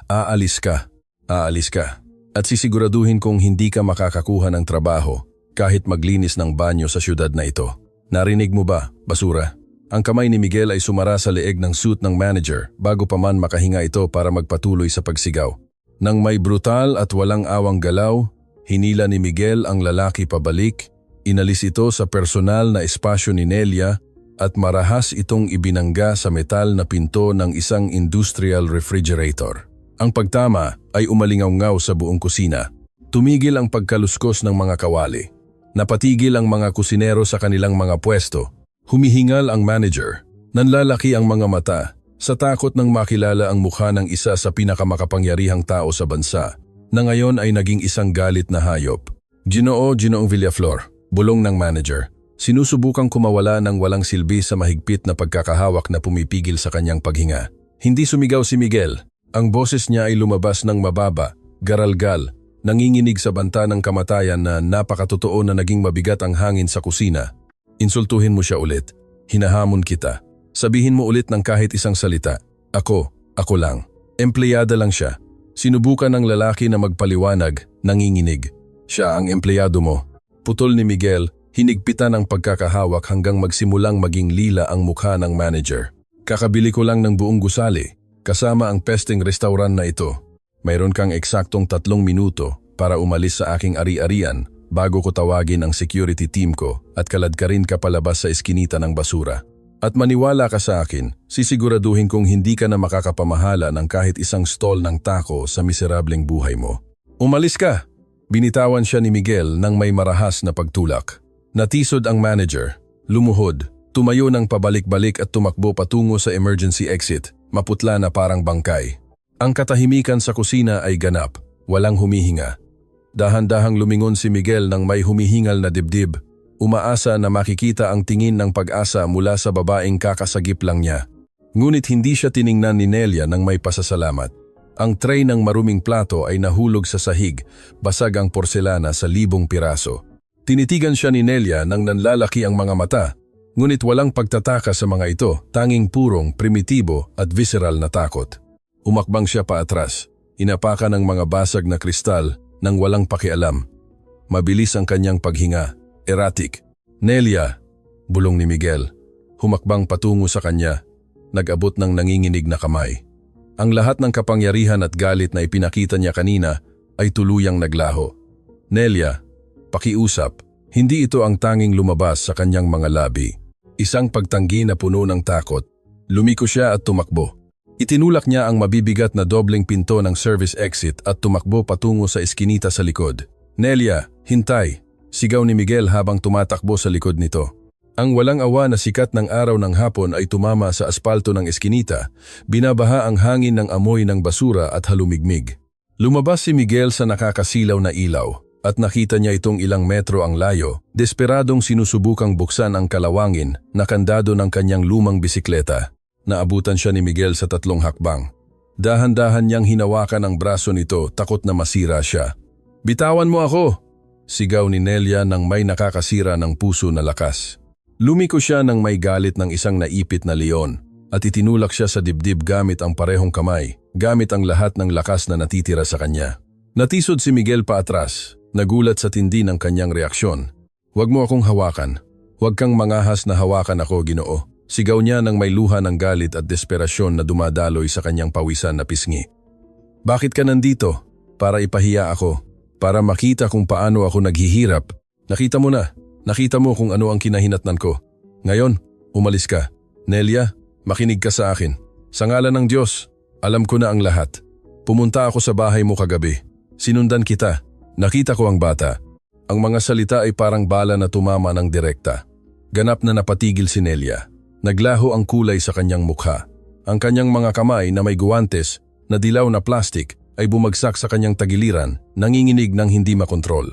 aalis ka. Aalis ka. At sisiguraduhin kong hindi ka makakakuha ng trabaho kahit maglinis ng banyo sa syudad na ito. Narinig mo ba, basura? Ang kamay ni Miguel ay sumara sa leeg ng suit ng manager bago pa man makahinga ito para magpatuloy sa pagsigaw. Nang may brutal at walang awang galaw, hinila ni Miguel ang lalaki pabalik, inalis ito sa personal na espasyo ni Nelia at marahas itong ibinangga sa metal na pinto ng isang industrial refrigerator. Ang pagtama ay umalingaw-ngaw sa buong kusina. Tumigil ang pagkaluskos ng mga kawali. Napatigil ang mga kusinero sa kanilang mga pwesto. Humihingal ang manager. Nanlalaki ang mga mata sa takot nang makilala ang mukha ng isa sa pinakamakapangyarihang tao sa bansa na ngayon ay naging isang galit na hayop. Ginoong Villaflor, bulong ng manager. Sinusubukang kumawala ng walang silbi sa mahigpit na pagkakahawak na pumipigil sa kanyang paghinga. Hindi sumigaw si Miguel. Ang boses niya ay lumabas ng mababa, garalgal, nanginginig sa banta ng kamatayan na napakatotoo na naging mabigat ang hangin sa kusina. Insultuhin mo siya ulit. Hinahamon kita. Sabihin mo ulit ng kahit isang salita. Ako lang. Empleyada lang siya. Sinubukan ng lalaki na magpaliwanag, nanginginig. Siya ang empleyado mo. Putol ni Miguel, hinigpitan ang pagkakahawak hanggang magsimulang maging lila ang mukha ng manager. Kakabili ko lang ng buong gusali, kasama ang pesting restaurant na ito. Mayroon kang eksaktong 3 minuto para umalis sa aking ari-arian bago ko tawagin ang security team ko at kaladkarin ka palabas sa eskinita ng basura. At maniwala ka sa akin, sisiguraduhin kong hindi ka na makakapamahala ng kahit isang stall ng taco sa miserableng buhay mo. Umalis ka! Binitawan siya ni Miguel nang may marahas na pagtulak. Natisod ang manager, lumuhod, tumayo ng pabalik-balik at tumakbo patungo sa emergency exit, maputla na parang bangkay. Ang katahimikan sa kusina ay ganap, walang humihinga. Dahan-dahang lumingon si Miguel nang may humihingal na dibdib. Umaasa na makikita ang tingin ng pag-asa mula sa babaeng kakasagip lang niya. Ngunit hindi siya tiningnan ni Nelia nang may pasasalamat. Ang tray ng maruming plato ay nahulog sa sahig, basag ang porselana sa 1,000 piraso. Tinitigan siya ni Nelia nang nanlalaki ang mga mata, ngunit walang pagtataka sa mga ito, tanging purong, primitibo at visceral na takot. Umakbang siya paatras, inapakan ng mga basag na kristal nang walang pakialam. Mabilis ang kanyang paghinga. Erratic. Nelia, bulong ni Miguel. Humakbang patungo sa kanya. Nag-abot ng nanginginig na kamay. Ang lahat ng kapangyarihan at galit na ipinakita niya kanina ay tuluyang naglaho. Nelia, pakiusap. Hindi ito ang tanging lumabas sa kanyang mga labi. Isang pagtanggi na puno ng takot. Lumiko siya at tumakbo. Itinulak niya ang mabibigat na dobleng pinto ng service exit at tumakbo patungo sa eskinita sa likod. Nelia, hintay! Sigaw ni Miguel habang tumatakbo sa likod nito. Ang walang awa na sikat ng araw ng hapon ay tumama sa aspalto ng eskinita, binabaha ang hangin ng amoy ng basura at halumigmig. Lumabas si Miguel sa nakakasilaw na ilaw at nakita niya itong ilang metro ang layo, desperadong sinusubukang buksan ang kalawangin na kandado ng kanyang lumang bisikleta. Naabutan siya ni Miguel sa 3 hakbang. Dahan-dahan niyang hinawakan ang braso nito, takot na masira siya. Bitawan mo ako! Sigaw ni Nelia nang may nakakasira ng puso na lakas. Lumiko siya nang may galit ng isang naipit na leon at itinulak siya sa dibdib gamit ang parehong kamay, gamit ang lahat ng lakas na natitira sa kanya. Natisod si Miguel paatras, nagulat sa tindi ng kanyang reaksyon. Huwag mo akong hawakan. Huwag kang mangahas na hawakan ako, Ginoo. Sigaw niya nang may luha ng galit at desperasyon na dumadaloy sa kanyang pawisan na pisngi. Bakit ka nandito? Para ipahiya ako. Para makita kung paano ako naghihirap. Nakita mo na. Nakita mo kung ano ang kinahinatnan ko. Ngayon, umalis ka. Nelia, makinig ka sa akin. Sa ngalan ng Diyos, alam ko na ang lahat. Pumunta ako sa bahay mo kagabi. Sinundan kita. Nakita ko ang bata. Ang mga salita ay parang bala na tumama ng direkta. Ganap na napatigil si Nelia. Naglaho ang kulay sa kanyang mukha. Ang kanyang mga kamay na may guwantes na dilaw na plastik ay bumagsak sa kanyang tagiliran, nanginginig ng hindi makontrol.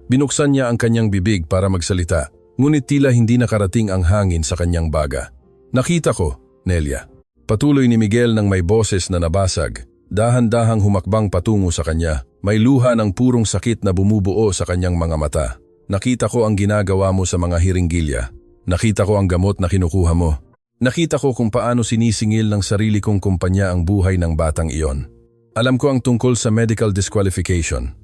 Binuksan niya ang kanyang bibig para magsalita, ngunit tila hindi nakarating ang hangin sa kanyang baga. Nakita ko, Nelia. Patuloy ni Miguel ng may boses na nabasag. Dahan-dahang humakbang patungo sa kanya. May luha ng purong sakit na bumubuo sa kanyang mga mata. Nakita ko ang ginagawa mo sa mga hiringgilya. Nakita ko ang gamot na kinukuha mo. Nakita ko kung paano sinisingil ng sarili kong kumpanya ang buhay ng batang iyon. Alam ko ang tungkol sa medical disqualification.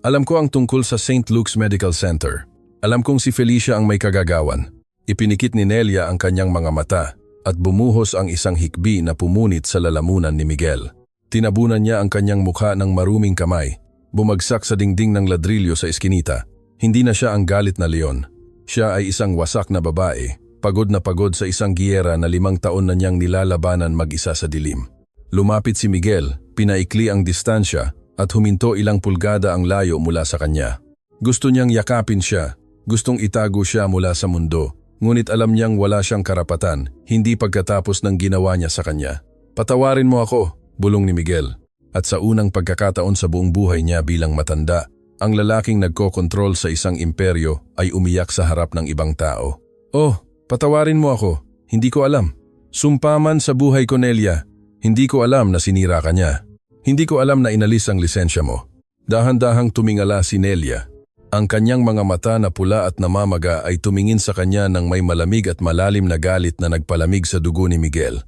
Alam ko ang tungkol sa St. Luke's Medical Center. Alam kong si Felicia ang may kagagawan. Ipinikit ni Nelia ang kanyang mga mata at bumuhos ang isang hikbi na pumunit sa lalamunan ni Miguel. Tinabunan niya ang kanyang mukha ng maruming kamay. Bumagsak sa dingding ng ladrilyo sa eskinita. Hindi na siya ang galit na leon. Siya ay isang wasak na babae, pagod na pagod sa isang giyera na 5 taon na niyang nilalabanan mag-isa sa dilim. Lumapit si Miguel, pinaikli ang distansya at huminto ilang pulgada ang layo mula sa kanya. Gusto niyang yakapin siya, gustong itago siya mula sa mundo, ngunit alam niyang wala siyang karapatan, hindi pagkatapos ng ginawa niya sa kanya. Patawarin mo ako, bulong ni Miguel. At sa unang pagkakataon sa buong buhay niya bilang matanda, ang lalaking nagkokontrol sa isang imperyo ay umiyak sa harap ng ibang tao. Oh, patawarin mo ako. Hindi ko alam. Sumpa man sa buhay ko, Nelia. Hindi ko alam na sinira ka niya. Hindi ko alam na inalis ang lisensya mo. Dahan-dahang tumingala si Nelia. Ang kanyang mga mata na pula at namamaga ay tumingin sa kanya ng may malamig at malalim na galit na nagpalamig sa dugo ni Miguel.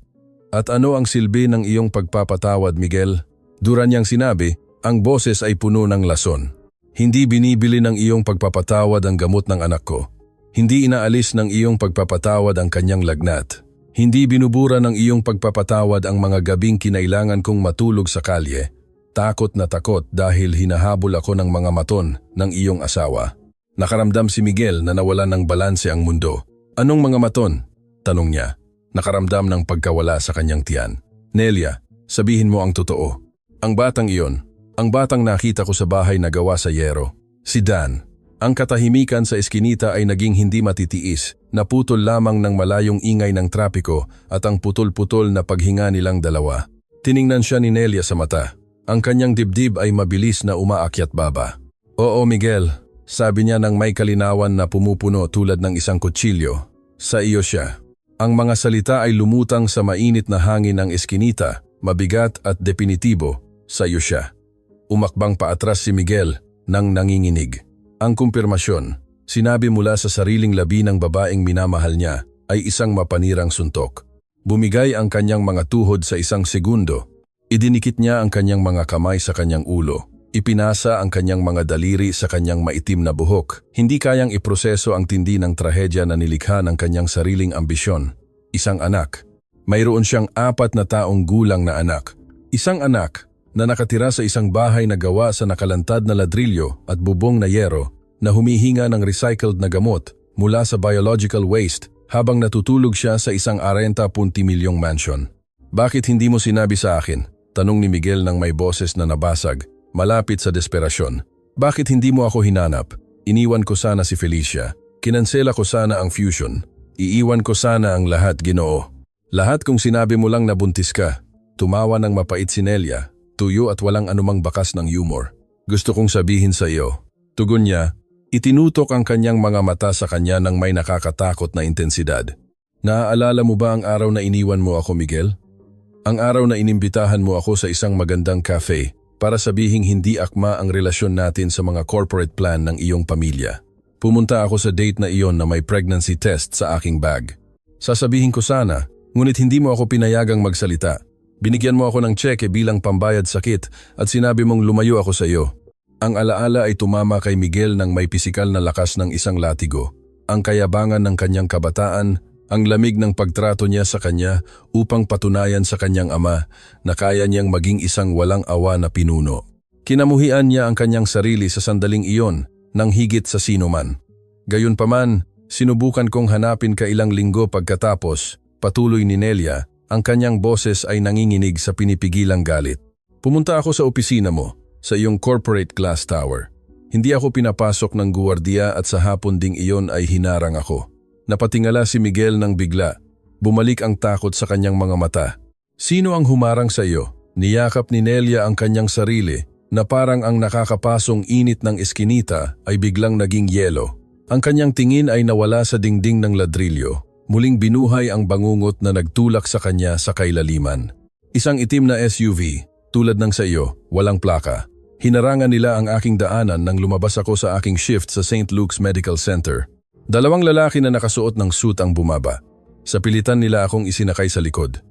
At ano ang silbi ng iyong pagpapatawad, Miguel? Dura niyang sinabi, ang boses ay puno ng lason. Hindi binibili ng iyong pagpapatawad ang gamot ng anak ko. Hindi inaalis ng iyong pagpapatawad ang kanyang lagnat. Hindi binubura ng iyong pagpapatawad ang mga gabing kinailangan kong matulog sa kalye. Takot na takot dahil hinahabol ako ng mga maton ng iyong asawa. Nakaramdam si Miguel na nawalan ng balanse ang mundo. Anong mga maton? Tanong niya. Nakaramdam ng pagkawala sa kanyang tiyan. Nelia, sabihin mo ang totoo. Ang batang iyon, ang batang nakita ko sa bahay na gawa sa yero. Si Dan. Ang katahimikan sa eskinita ay naging hindi matitiis, naputol lamang ng malayong ingay ng trapiko at ang putol-putol na paghinga nilang dalawa. Tiningnan siya ni Nelia sa mata. Ang kanyang dibdib ay mabilis na umaakyat baba. Oo, Miguel, sabi niya nang may kalinawan na pumupuno tulad ng isang kutsilyo. Sa iyo siya. Ang mga salita ay lumutang sa mainit na hangin ng eskinita, mabigat at definitibo, sa iyo siya. Umakbang paatras si Miguel nang nanginginig. Ang kumpirmasyon, sinabi mula sa sariling labi ng babaeng minamahal niya, ay isang mapanirang suntok. Bumigay ang kanyang mga tuhod sa isang segundo. Idinikit niya ang kanyang mga kamay sa kanyang ulo. Ipinasa ang kanyang mga daliri sa kanyang maitim na buhok. Hindi kayang iproseso ang tindi ng trahedya na nilikha ng kanyang sariling ambisyon. Isang anak. Mayroon siyang 4 na taong gulang na anak. Isang anak na nakatira sa isang bahay na gawa sa nakalantad na ladrilyo at bubong na yero na humihinga ng recycled na gamot mula sa biological waste habang natutulog siya sa isang 40 milyong mansion. Bakit hindi mo sinabi sa akin? Tanong ni Miguel ng may boses na nabasag, malapit sa desperasyon. Bakit hindi mo ako hinanap? Iniwan ko sana si Felicia. Kinansela ko sana ang fusion. Iiwan ko sana ang lahat, Ginoo. Lahat kung sinabi mo lang na buntis ka. Tumawa ng mapait si Nelia. Tuyo at walang anumang bakas ng humor. Gusto kong sabihin sa iyo. Tugon niya, itinutok ang kanyang mga mata sa kanya ng may nakakatakot na intensidad. Naaalala mo ba ang araw na iniwan mo ako, Miguel? Ang araw na inimbitahan mo ako sa isang magandang cafe para sabihing hindi akma ang relasyon natin sa mga corporate plan ng iyong pamilya. Pumunta ako sa date na iyon na may pregnancy test sa aking bag. Sasabihin ko sana, ngunit hindi mo ako pinayagang magsalita. Binigyan mo ako ng tseke bilang pambayad sakit at sinabi mong lumayo ako sa iyo. Ang alaala ay tumama kay Miguel ng may pisikal na lakas ng isang latigo. Ang kayabangan ng kanyang kabataan, ang lamig ng pagtrato niya sa kanya upang patunayan sa kanyang ama na kaya niyang maging isang walang awa na pinuno. Kinamuhian niya ang kanyang sarili sa sandaling iyon nang higit sa sinuman. Gayunpaman, sinubukan kong hanapin ka ilang linggo pagkatapos, patuloy ni Nelia. Ang kanyang boses ay nanginginig sa pinipigilang galit. Pumunta ako sa opisina mo, sa iyong corporate glass tower. Hindi ako pinapasok ng guwardiya at sa hapon ding iyon ay hinarang ako. Napatingala si Miguel ng bigla. Bumalik ang takot sa kanyang mga mata. Sino ang humarang sa iyo? Niyakap ni Nelia ang kanyang sarili na parang ang nakakapasong init ng eskinita ay biglang naging yelo. Ang kanyang tingin ay nawala sa dingding ng ladrilyo. Muling binuhay ang bangungot na nagtulak sa kanya sa kailaliman. Isang itim na SUV, tulad ng sa iyo, walang plaka. Hinarangan nila ang aking daanan nang lumabas ako sa aking shift sa St. Luke's Medical Center. Dalawang lalaki na nakasuot ng suit ang bumaba. Sa pilitan nila akong isinakay sa likod.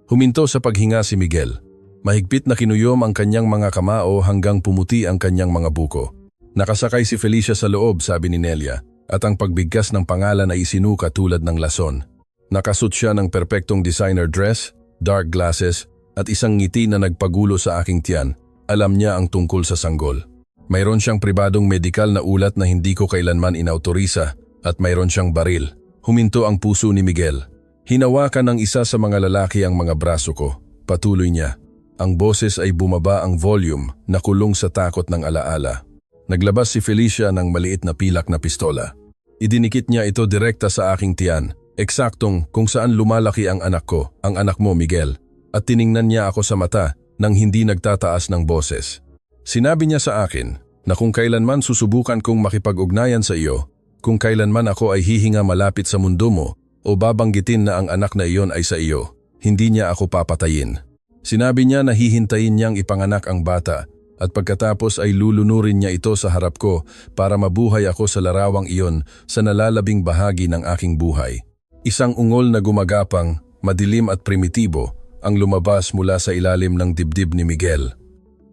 Huminto sa paghinga si Miguel. Mahigpit na kinuyom ang kanyang mga kamao hanggang pumuti ang kanyang mga buko. Nakasakay si Felicia sa loob, sabi ni Nelia, at ang pagbigkas ng pangalan ay isinuka tulad ng lason. Nakasuot siya ng perpektong designer dress, dark glasses, at isang ngiti na nagpagulo sa aking tiyan. Alam niya ang tungkol sa sanggol. Mayroon siyang pribadong medikal na ulat na hindi ko kailanman inautorisa at mayroon siyang baril. Huminto ang puso ni Miguel. Hinawakan ng isa sa mga lalaki ang mga braso ko. Patuloy niya. Ang boses ay bumaba ang volume na kulong sa takot ng alaala. Naglabas si Felicia ng maliit na pilak na pistola. Idinikit niya ito direkta sa aking tiyan. Eksaktong kung saan lumalaki ang anak ko, ang anak mo Miguel. At tiningnan niya ako sa mata nang hindi nagtataas ng boses. Sinabi niya sa akin na kung kailanman susubukan kong makipag-ugnayan sa iyo, kung kailanman ako ay hihinga malapit sa mundo mo o babanggitin na ang anak na iyon ay sa iyo, hindi niya ako papatayin. Sinabi niya na hihintayin niyang ipanganak ang bata at pagkatapos ay lulunurin niya ito sa harap ko para mabuhay ako sa larawang iyon sa nalalabing bahagi ng aking buhay. Isang ungol na gumagapang, madilim at primitibo ang lumabas mula sa ilalim ng dibdib ni Miguel.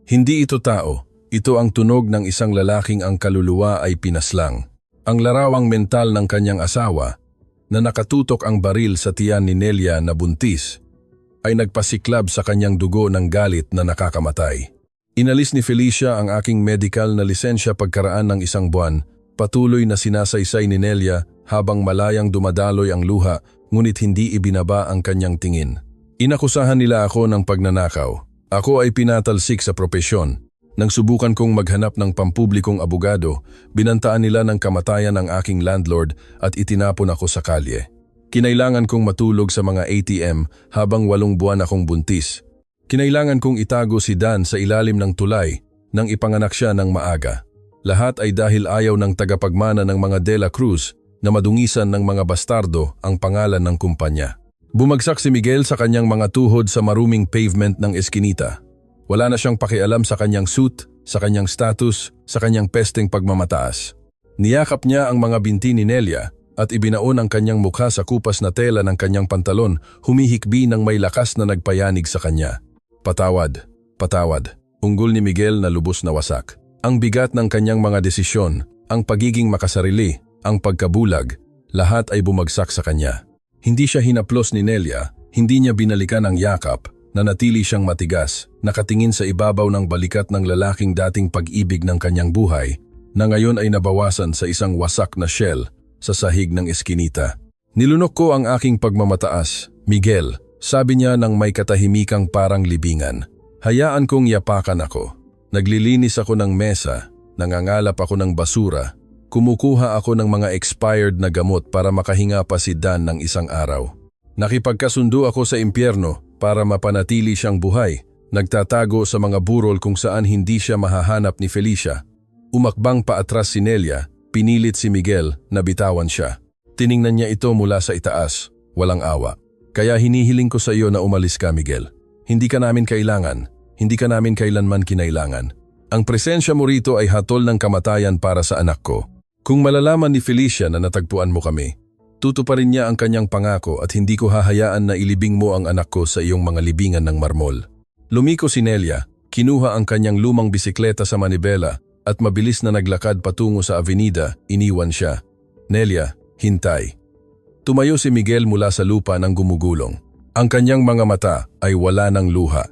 Hindi ito tao, ito ang tunog ng isang lalaking ang kaluluwa ay pinaslang. Ang larawang mental ng kanyang asawa, na nakatutok ang baril sa tiyan ni Nelia na buntis, ay nagpasiklab sa kanyang dugo ng galit na nakakamatay. Inalis ni Felicia ang aking medical na lisensya pagkaraan ng isang buwan, patuloy na sinasaysay ni Nelia habang malayang dumadaloy ang luha ngunit hindi ibinaba ang kanyang tingin. Inakusahan nila ako ng pagnanakaw. Ako ay pinatalsik sa propesyon. Nang subukan kong maghanap ng pampublikong abogado, binantaan nila ng kamatayan ang aking landlord at itinapon ako sa kalye. Kinailangan kong matulog sa mga ATM habang 8 buwan akong buntis. Kinailangan kong itago si Dan sa ilalim ng tulay nang ipanganak siya ng maaga. Lahat ay dahil ayaw ng tagapagmana ng mga De La Cruz na madungisan ng mga bastardo ang pangalan ng kumpanya. Bumagsak si Miguel sa kanyang mga tuhod sa maruming pavement ng eskinita. Wala na siyang pakialam sa kanyang suit, sa kanyang status, sa kanyang pesteng pagmamataas. Niyakap niya ang mga binti ni Nelia at ibinaon ang kanyang mukha sa kupas na tela ng kanyang pantalon, humihikbi ng may lakas na nagpayanig sa kanya. Patawad, patawad. Unggol ni Miguel na lubos na wasak. Ang bigat ng kanyang mga desisyon, ang pagiging makasarili, ang pagkabulag, lahat ay bumagsak sa kanya. Hindi siya hinaplos ni Nelia, hindi niya binalikan ang yakap, nanatili siyang matigas, nakatingin sa ibabaw ng balikat ng lalaking dating pag-ibig ng kanyang buhay, na ngayon ay nabawasan sa isang wasak na shell sa sahig ng eskinita. Nilunok ko ang aking pagmamataas. Miguel, sabi niya nang may katahimikang parang libingan. Hayaan kong yapakan ako. Naglilinis ako ng mesa, nangangalap ako ng basura. Kumukuha ako ng mga expired na gamot para makahinga pa si Dan ng isang araw. Nakipagkasundo ako sa impyerno para mapanatili siyang buhay. Nagtatago sa mga burol kung saan hindi siya mahahanap ni Felicia. Umakbang paatras si Nelia, pinilit si Miguel na bitawan siya. Tiningnan niya ito mula sa itaas, walang awa. Kaya hinihiling ko sa iyo na umalis ka, Miguel. Hindi ka namin kailangan, hindi ka namin kailanman kinailangan. Ang presensya mo rito ay hatol ng kamatayan para sa anak ko. Kung malalaman ni Felicia na natagpuan mo kami, tutuparin niya ang kanyang pangako at hindi ko hahayaan na ilibing mo ang anak ko sa iyong mga libingan ng marmol. Lumiko si Nelia, kinuha ang kanyang lumang bisikleta sa manibela at mabilis na naglakad patungo sa avenida, iniwan siya. Nelia, hintay. Tumayo si Miguel mula sa lupa ng gumugulong. Ang kanyang mga mata ay wala ng luha.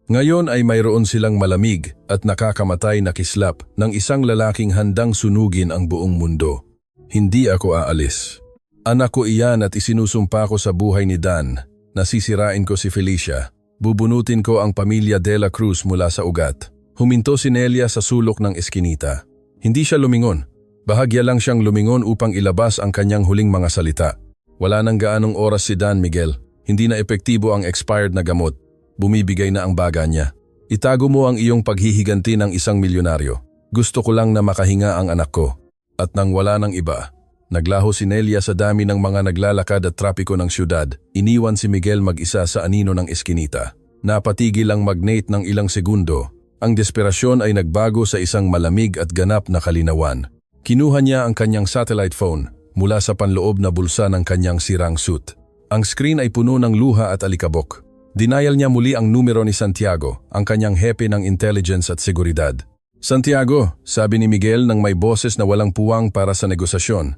Ngayon ay mayroon silang malamig at nakakamatay na kislap ng isang lalaking handang sunugin ang buong mundo. Hindi ako aalis. Anak ko iyan at isinusumpa ko sa buhay ni Dan. Nasisirain ko si Felicia. Bubunutin ko ang pamilya De La Cruz mula sa ugat. Huminto si Nelia sa sulok ng eskinita. Hindi siya lumingon. Bahagya lang siyang lumingon upang ilabas ang kanyang huling mga salita. Wala nang gaanong oras si Dan, Miguel. Hindi na epektibo ang expired na gamot. Bumibigay na ang baga niya. Itago mo ang iyong paghihiganti ng isang milyonaryo. Gusto ko lang na makahinga ang anak ko. At nang wala ng iba, naglaho si Nelia sa dami ng mga naglalakad at trapiko ng syudad. Iniwan si Miguel mag-isa sa anino ng eskinita. Napatigil ang magnate ng ilang segundo. Ang desperasyon ay nagbago sa isang malamig at ganap na kalinawan. Kinuha niya ang kanyang satellite phone mula sa panloob na bulsa ng kanyang sirang suit. Ang screen ay puno ng luha at alikabok. Dinayal niya muli ang numero ni Santiago, ang kanyang hepe ng intelligence at seguridad. Santiago, sabi ni Miguel nang may boses na walang puwang para sa negosasyon.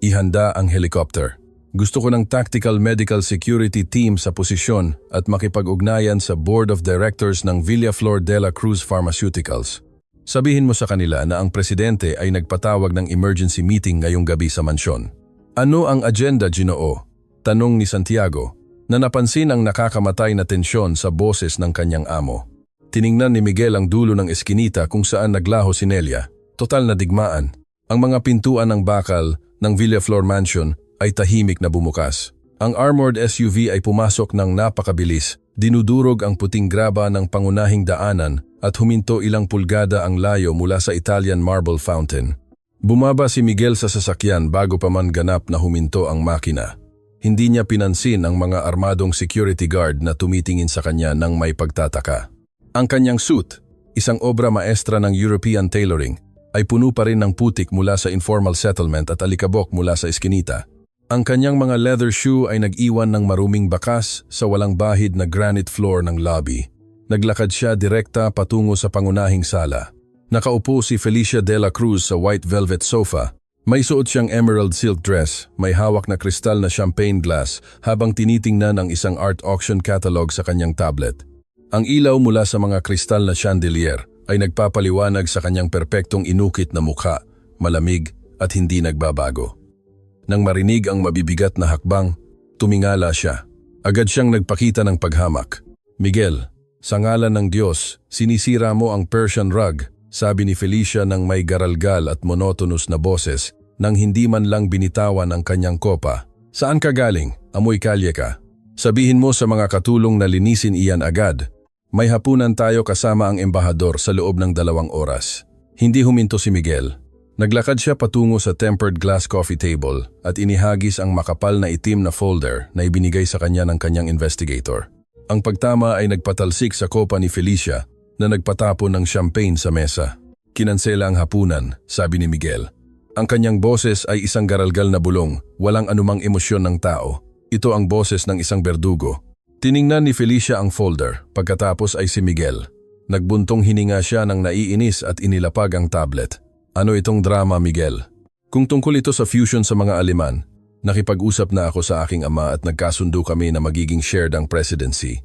Ihanda ang helicopter. Gusto ko ng tactical medical security team sa posisyon at makipag-ugnayan sa board of directors ng Villaflor de la Cruz Pharmaceuticals. Sabihin mo sa kanila na ang presidente ay nagpatawag ng emergency meeting ngayong gabi sa mansyon. Ano ang agenda, Ginoo? Tanong ni Santiago na napansin ang nakakamatay na tensyon sa boses ng kanyang amo. Tiningnan ni Miguel ang dulo ng eskinita kung saan naglaho si Nelia. Total na digmaan. Ang mga pintuan ng bakal ng Villaflor Mansion ay tahimik na bumukas. Ang armored SUV ay pumasok ng napakabilis. Dinudurog ang puting graba ng pangunahing daanan at huminto ilang pulgada ang layo mula sa Italian marble fountain. Bumaba si Miguel sa sasakyan bago pa man ganap na huminto ang makina. Hindi niya pinansin ang mga armadong security guard na tumitingin sa kanya nang may pagtataka. Ang kanyang suit, isang obra maestra ng European tailoring, ay puno pa rin ng putik mula sa informal settlement at alikabok mula sa eskinita. Ang kanyang mga leather shoe ay nag-iwan ng maruming bakas sa walang bahid na granite floor ng lobby. Naglakad siya direkta patungo sa pangunahing sala. Nakaupo si Felicia de la Cruz sa white velvet sofa. May suot siyang emerald silk dress, may hawak na kristal na champagne glass habang tinitingnan ang isang art auction catalog sa kanyang tablet. Ang ilaw mula sa mga kristal na chandelier ay nagpapaliwanag sa kanyang perpektong inukit na mukha, malamig at hindi nagbabago. Nang marinig ang mabibigat na hakbang, tumingala siya. Agad siyang nagpakita ng paghamak. Miguel, sa ngalan ng Diyos, sinisira mo ang Persian rug, sabi ni Felicia ng may garalgal at monotonous na boses nang hindi man lang binitawan ang kanyang kopa. Saan ka galing? Amoy kalye ka. Sabihin mo sa mga katulong na linisin iyan agad. May hapunan tayo kasama ang embahador sa loob ng 2 oras. Hindi huminto si Miguel. Naglakad siya patungo sa tempered glass coffee table at inihagis ang makapal na itim na folder na ibinigay sa kanya ng kanyang investigator. Ang pagtama ay nagpatalsik sa kopa ni Felicia na nagpatapon ng champagne sa mesa. Kinansela ang hapunan, sabi ni Miguel. Ang kanyang boses ay isang garalgal na bulong, walang anumang emosyon ng tao. Ito ang boses ng isang berdugo. Tiningnan ni Felicia ang folder, pagkatapos ay si Miguel. Nagbuntong hininga siya ng naiinis at inilapag ang tablet. Ano itong drama, Miguel? Kung tungkol ito sa fusion sa mga Aleman, nakipag-usap na ako sa aking ama at nagkasundo kami na magiging shared ang presidency.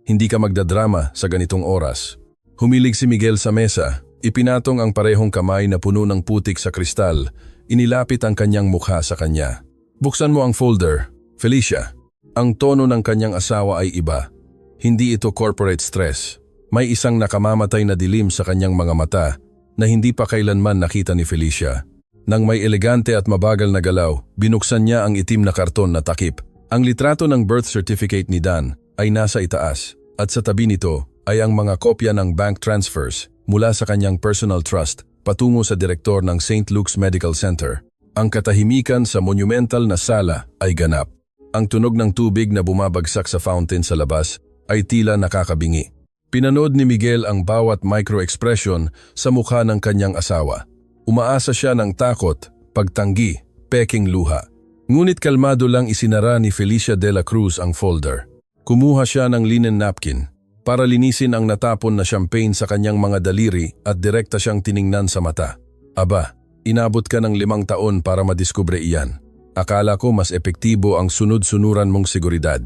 Hindi ka magdadrama sa ganitong oras. Humilig si Miguel sa mesa, ipinatong ang parehong kamay na puno ng putik sa kristal, inilapit ang kanyang mukha sa kanya. Buksan mo ang folder, Felicia. Ang tono ng kanyang asawa ay iba. Hindi ito corporate stress. May isang nakamamatay na dilim sa kanyang mga mata na hindi pa kailanman nakita ni Felicia. Nang may elegante at mabagal na galaw, binuksan niya ang itim na karton na takip. Ang litrato ng birth certificate ni Dan ay nasa itaas at sa tabi nito ay ang mga kopya ng bank transfers mula sa kanyang personal trust patungo sa direktor ng St. Luke's Medical Center. Ang katahimikan sa monumental na sala ay ganap. Ang tunog ng tubig na bumabagsak sa fountain sa labas ay tila nakakabingi. Pinanood ni Miguel ang bawat micro-expression sa mukha ng kanyang asawa. Umaasa siya ng takot, pagtanggi, peking luha. Ngunit kalmado lang isinara ni Felicia de la Cruz ang folder. Kumuha siya ng linen napkin para linisin ang natapon na champagne sa kanyang mga daliri at direkta siyang tiningnan sa mata. Aba, inabot ka ng 5 taon para madiskubre iyan. Akala ko mas epektibo ang sunod-sunuran mong seguridad.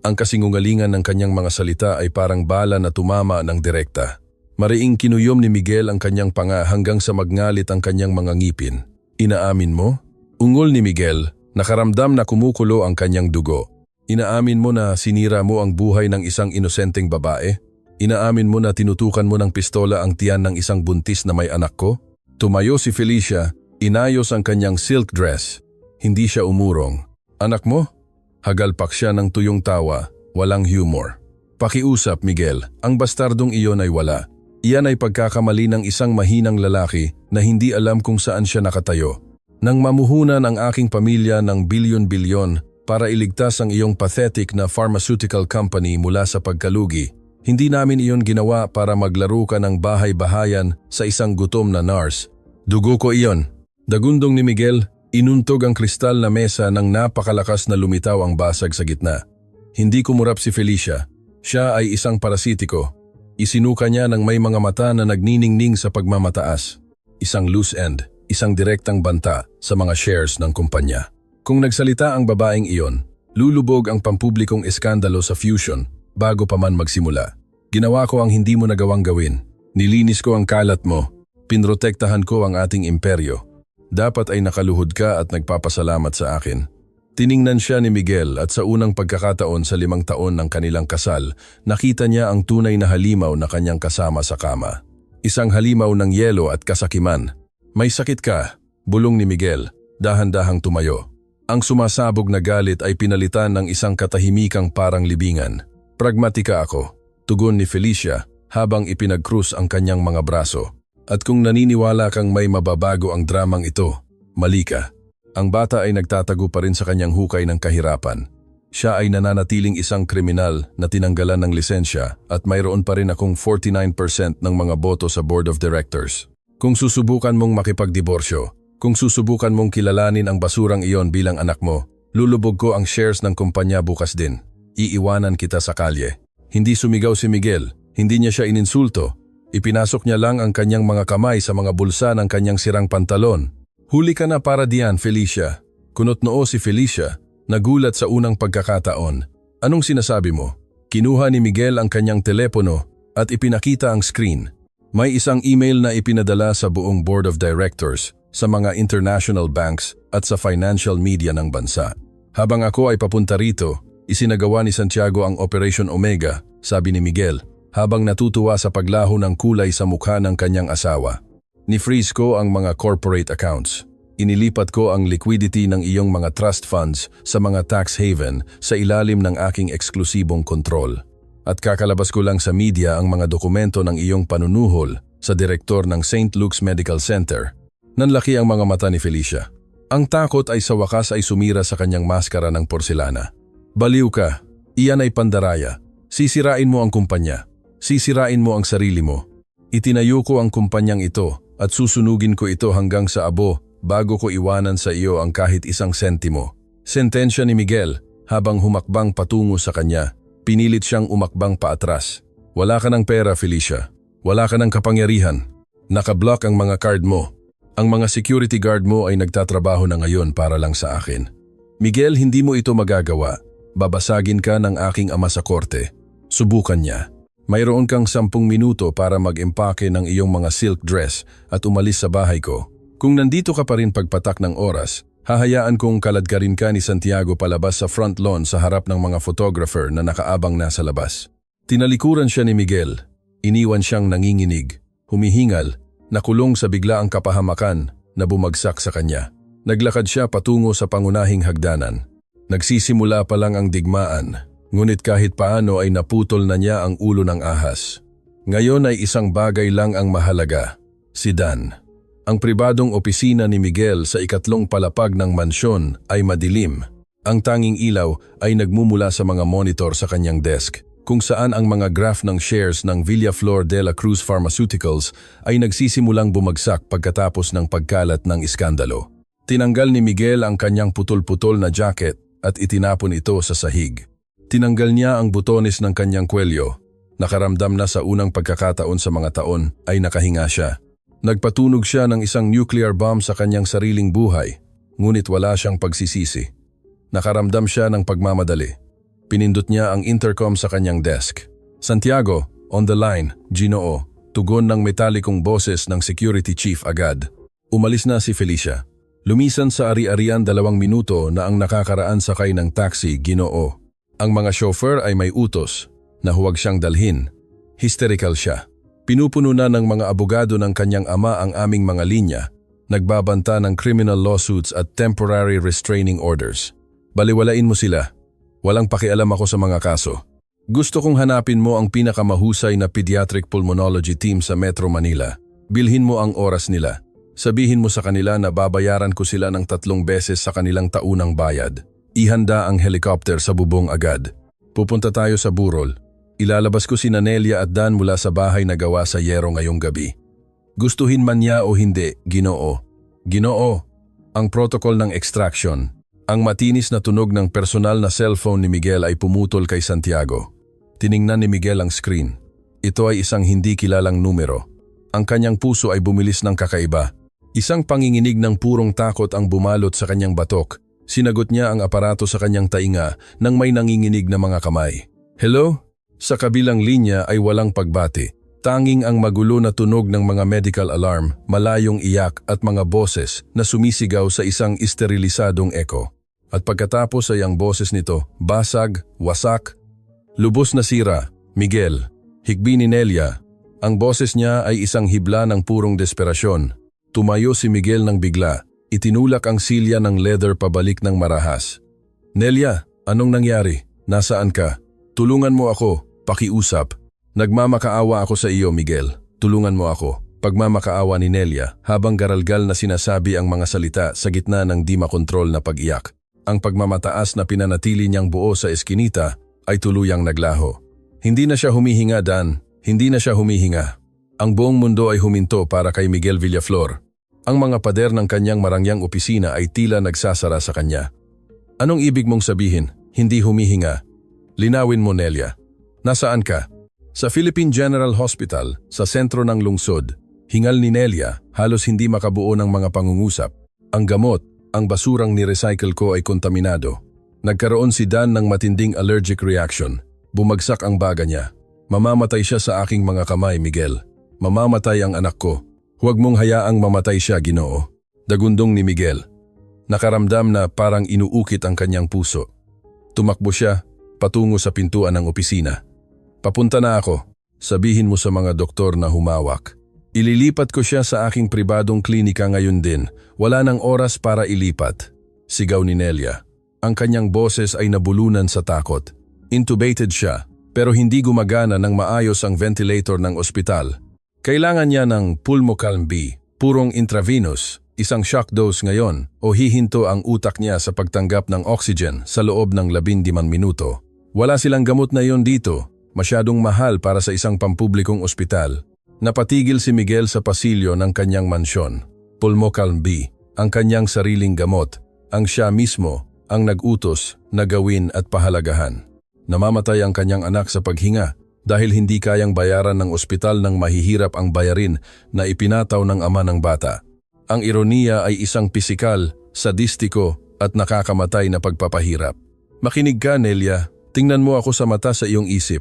Ang kasinungalingan ng kanyang mga salita ay parang bala na tumama ng direkta. Mariing kinuyom ni Miguel ang kanyang panga hanggang sa magngalit ang kanyang mga ngipin. Inaamin mo? Ungol ni Miguel, nakaramdam na kumukulo ang kanyang dugo. Inaamin mo na sinira mo ang buhay ng isang inosenteng babae? Inaamin mo na tinutukan mo ng pistola ang tiyan ng isang buntis na may anak ko? Tumayo si Felicia, inayos ang kanyang silk dress. Hindi siya umurong. Anak mo? Hagalpak siya ng tuyong tawa, walang humor. Pakiusap, Miguel, ang bastardong iyon ay wala. Iyan ay pagkakamali ng isang mahinang lalaki na hindi alam kung saan siya nakatayo. Nang mamuhunan ang aking pamilya ng bilyon-bilyon para iligtas ang iyong pathetic na pharmaceutical company mula sa pagkalugi, hindi namin iyon ginawa para maglaro ka ng bahay-bahayan sa isang gutom na nurse. Dugo ko iyon. Dagundong ni Miguel, inuntog ang kristal na mesa ng napakalakas na lumitaw ang basag sa gitna. Hindi kumurap si Felicia. Siya ay isang parasitiko. Isinuka niya ng may mga mata na nagniningning sa pagmamataas. Isang loose end, isang direktang banta sa mga shares ng kumpanya. Kung nagsalita ang babaeng iyon, lulubog ang pampublikong eskandalo sa Fusion bago pa man magsimula. Ginawa ko ang hindi mo nagawang gawin. Nilinis ko ang kalat mo. Pinrotektahan ko ang ating imperyo. Dapat ay nakaluhod ka at nagpapasalamat sa akin. Tiningnan siya ni Miguel at sa unang pagkakataon sa 5 taon ng kanilang kasal, nakita niya ang tunay na halimaw na kanyang kasama sa kama. Isang halimaw ng yelo at kasakiman. May sakit ka, bulong ni Miguel, dahan-dahang tumayo. Ang sumasabog na galit ay pinalitan ng isang katahimikang parang libingan. Pragmatika ako, tugon ni Felicia habang ipinagkrus ang kanyang mga braso. At kung naniniwala kang may mababago ang dramang ito, mali ka. Ang bata ay nagtatago pa rin sa kanyang hukay ng kahirapan. Siya ay nananatiling isang kriminal na tinanggalan ng lisensya at mayroon pa rin akong 49% ng mga boto sa Board of Directors. Kung susubukan mong makipagdiborsyo, kung susubukan mong kilalanin ang basurang iyon bilang anak mo, lulubog ko ang shares ng kumpanya bukas din. Iiwanan kita sa kalye. Hindi sumigaw si Miguel, hindi niya siya ininsulto. Ipinasok niya lang ang kanyang mga kamay sa mga bulsa ng kanyang sirang pantalon. Huli ka na para diyan, Felicia. Kunot noo si Felicia, nagulat sa unang pagkakataon. Anong sinasabi mo? Kinuha ni Miguel ang kanyang telepono at ipinakita ang screen. May isang email na ipinadala sa buong Board of Directors, sa mga international banks at sa financial media ng bansa. Habang ako ay papunta rito, isinagawa ni Santiago ang Operation Omega, sabi ni Miguel, habang natutuwa sa paglaho ng kulay sa mukha ng kanyang asawa. Ni-freeze ko ang mga corporate accounts. Inilipat ko ang liquidity ng iyong mga trust funds sa mga tax haven sa ilalim ng aking eksklusibong kontrol. At kakalabas ko lang sa media ang mga dokumento ng iyong panunuhol sa direktor ng St. Luke's Medical Center. Nanlaki ang mga mata ni Felicia. Ang takot ay sa wakas ay sumira sa kanyang maskara ng porselana. Baliw ka, iyan ay pandaraya. Sisirain mo ang kumpanya. Sisirain mo ang sarili mo. Itinayo ko ang kumpanyang ito at susunugin ko ito hanggang sa abo bago ko iwanan sa iyo ang kahit isang sentimo. Sentensya ni Miguel habang humakbang patungo sa kanya. Pinilit siyang umakbang paatras. Wala ka ng pera, Felicia. Wala ka ng kapangyarihan. Nakablock ang mga card mo. Ang mga security guard mo ay nagtatrabaho na ngayon para lang sa akin. Miguel, hindi mo ito magagawa. Babasagin ka ng aking ama sa korte. Subukan niya. Mayroon kang 10 minuto para mag-empake ng iyong mga silk dress at umalis sa bahay ko. Kung nandito ka pa rin pagpatak ng oras, hahayaan kong kaladkarin ka ni Santiago palabas sa front lawn sa harap ng mga photographer na nakaabang nasa labas. Tinalikuran siya ni Miguel. Iniwan siyang nanginginig, humihingal, nakulong sa biglaang kapahamakan na bumagsak sa kanya. Naglakad siya patungo sa pangunahing hagdanan. Nagsisimula pa lang ang digmaan. Ngunit kahit paano ay naputol na niya ang ulo ng ahas. Ngayon ay isang bagay lang ang mahalaga, si Dan. Ang pribadong opisina ni Miguel sa 2 palapag ng mansyon ay madilim. Ang tanging ilaw ay nagmumula sa mga monitor sa kanyang desk, kung saan ang mga graph ng shares ng Villaflor de la Cruz Pharmaceuticals ay nagsisimulang bumagsak pagkatapos ng pagkalat ng iskandalo. Tinanggal ni Miguel ang kanyang putol-putol na jacket at itinapon ito sa sahig. Tinanggal niya ang butones ng kanyang kwelyo. Nakaramdam na sa unang pagkakataon sa mga taon ay nakahinga siya. Nagpatunog siya ng isang nuclear bomb sa kanyang sariling buhay, ngunit wala siyang pagsisisi. Nakaramdam siya ng pagmamadali. Pinindot niya ang intercom sa kanyang desk. Santiago, on the line, Ginoo, tugon ng metalikong boses ng security chief agad. Umalis na si Felicia. Lumisan sa ari-arian 2 minuto na ang nakakaraan sakay ng taxi, Ginoo. Ang mga chauffeur ay may utos na huwag siyang dalhin. Hysterical siya. Pinupuno na ng mga abogado ng kanyang ama ang aming mga linya, nagbabanta ng criminal lawsuits at temporary restraining orders. Baliwalain mo sila. Walang pakialam ako sa mga kaso. Gusto kong hanapin mo ang pinakamahusay na pediatric pulmonology team sa Metro Manila. Bilhin mo ang oras nila. Sabihin mo sa kanila na babayaran ko sila ng 3 beses sa kanilang taunang bayad. Ihanda ang helicopter sa bubong agad. Pupunta tayo sa burol. Ilalabas ko si Nelia at Dan mula sa bahay na gawa sa yero ngayong gabi. Gustuhin man niya o hindi, Ginoo. Ginoo, ang protocol ng extraction. Ang matinis na tunog ng personal na cellphone ni Miguel ay pumutol kay Santiago. Tiningnan ni Miguel ang screen. Ito ay isang hindi kilalang numero. Ang kanyang puso ay bumilis ng kakaiba. Isang panginginig ng purong takot ang bumalot sa kanyang batok. Sinagot niya ang aparato sa kanyang tainga nang may nanginginig na mga kamay. Hello? Sa kabilang linya ay walang pagbati. Tanging ang magulo na tunog ng mga medical alarm, malayong iyak at mga boses na sumisigaw sa isang esterilisadong eko. At pagkatapos ay ang boses nito, basag, wasak, lubos na sira. Miguel, higbi ni Nelia. Ang boses niya ay isang hibla ng purong desperasyon. Tumayo si Miguel ng bigla. Itinulak ang silya ng leather pabalik ng marahas. Nelia, anong nangyari? Nasaan ka? Tulungan mo ako, pakiusap. Nagmamakaawa ako sa iyo, Miguel. Tulungan mo ako. Pagmamakaawa ni Nelia habang garalgal na sinasabi ang mga salita sa gitna ng di makontrol na pag-iyak. Ang pagmamataas na pinanatili niyang buo sa eskinita ay tuluyang naglaho. Hindi na siya humihinga, Dan. Hindi na siya humihinga. Ang buong mundo ay huminto para kay Miguel Villaflor. Ang mga pader ng kanyang marangyang opisina ay tila nagsasara sa kanya. Anong ibig mong sabihin? Hindi humihinga. Linawin mo, Nelia. Nasaan ka? Sa Philippine General Hospital, sa sentro ng lungsod. Hingal ni Nelia, halos hindi makabuo ng mga pangungusap. Ang gamot, ang basurang ni-recycle ko ay kontaminado. Nagkaroon si Dan ng matinding allergic reaction. Bumagsak ang baga niya. Mamamatay siya sa aking mga kamay, Miguel. Mamamatay ang anak ko. Huwag mong hayaang mamatay siya, Ginoo. Dagundong ni Miguel. Nakaramdam na parang inuukit ang kanyang puso. Tumakbo siya, patungo sa pintuan ng opisina. Papunta na ako. Sabihin mo sa mga doktor na humawak. Ililipat ko siya sa aking pribadong klinika ngayon din. Wala nang oras para ilipat. Sigaw ni Nelia. Ang kanyang boses ay nabulunan sa takot. Intubated siya, pero hindi gumagana ng maayos ang ventilator ng ospital. Kailangan niya ng Pulmocalm B, purong intravenous, isang shock dose ngayon o hihinto ang utak niya sa pagtanggap ng oxygen sa loob ng 15 minuto. Wala silang gamot na yon dito. Masyadong mahal para sa isang pampublikong ospital. Napatigil si Miguel sa pasilyo ng kanyang mansyon. Pulmocalm B, ang kanyang sariling gamot, ang siya mismo ang nag-utos na gawin at pahalagahan. Namamatay ang kanyang anak sa paghinga dahil hindi kayang bayaran ng ospital ng mahihirap ang bayarin na ipinataw ng ama ng bata. Ang ironiya ay isang pisikal, sadistiko at nakakamatay na pagpapahirap. Makinig ka, Nelia. Tingnan mo ako sa mata sa iyong isip.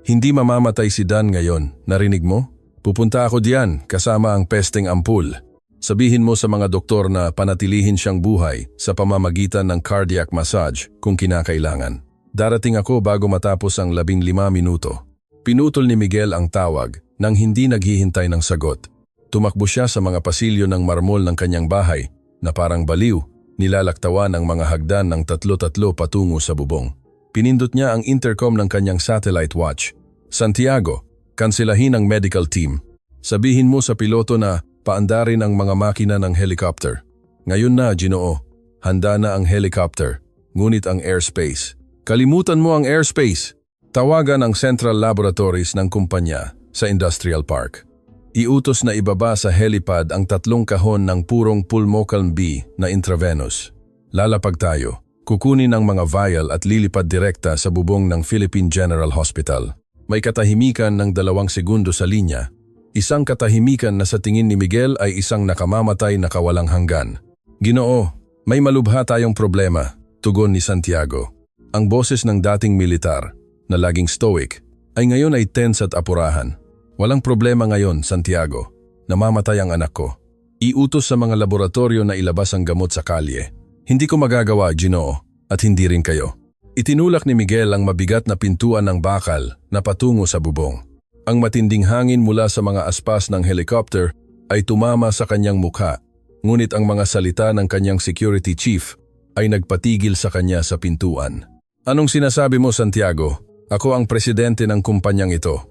Hindi mamamatay si Dan ngayon, narinig mo? Pupunta ako diyan kasama ang pesteng ampul. Sabihin mo sa mga doktor na panatilihin siyang buhay sa pamamagitan ng cardiac massage kung kinakailangan. Darating ako bago matapos ang 15 minuto. Pinutol ni Miguel ang tawag nang hindi naghihintay ng sagot. Tumakbo siya sa mga pasilyo ng marmol ng kanyang bahay na parang baliw, nilalaktawan ang mga hagdan ng 3-3 patungo sa bubong. Pinindot niya ang intercom ng kanyang satellite watch. Santiago, kanselahin ang medical team. Sabihin mo sa piloto na paandarin ang mga makina ng helicopter. Ngayon na, Ginoo. Handa na ang helicopter, ngunit ang airspace. Kalimutan mo ang airspace. Tawagan ang central laboratories ng kumpanya sa Industrial Park. Iutos na ibaba sa helipad ang 3 kahon ng purong Pulmocalm B na intravenous. Lalapag tayo. Kukunin ang mga vial at lilipad direkta sa bubong ng Philippine General Hospital. May katahimikan ng 2 segundo sa linya. Isang katahimikan na sa tingin ni Miguel ay isang nakamamatay na kawalang hanggan. Ginoo, may malubha tayong problema, tugon ni Santiago. Ang boses ng dating militar, na laging stoic, ay ngayon ay tense at apurahan. Walang problema ngayon, Santiago. Namamatay ang anak ko. Iutos sa mga laboratorio na ilabas ang gamot sa kalye. Hindi ko magagawa, Ginoo, at hindi rin kayo. Itinulak ni Miguel ang mabigat na pintuan ng bakal na patungo sa bubong. Ang matinding hangin mula sa mga aspas ng helicopter ay tumama sa kanyang mukha, ngunit ang mga salita ng kanyang security chief ay nagpatigil sa kanya sa pintuan. Anong sinasabi mo, Santiago? Ako ang presidente ng kumpanyang ito.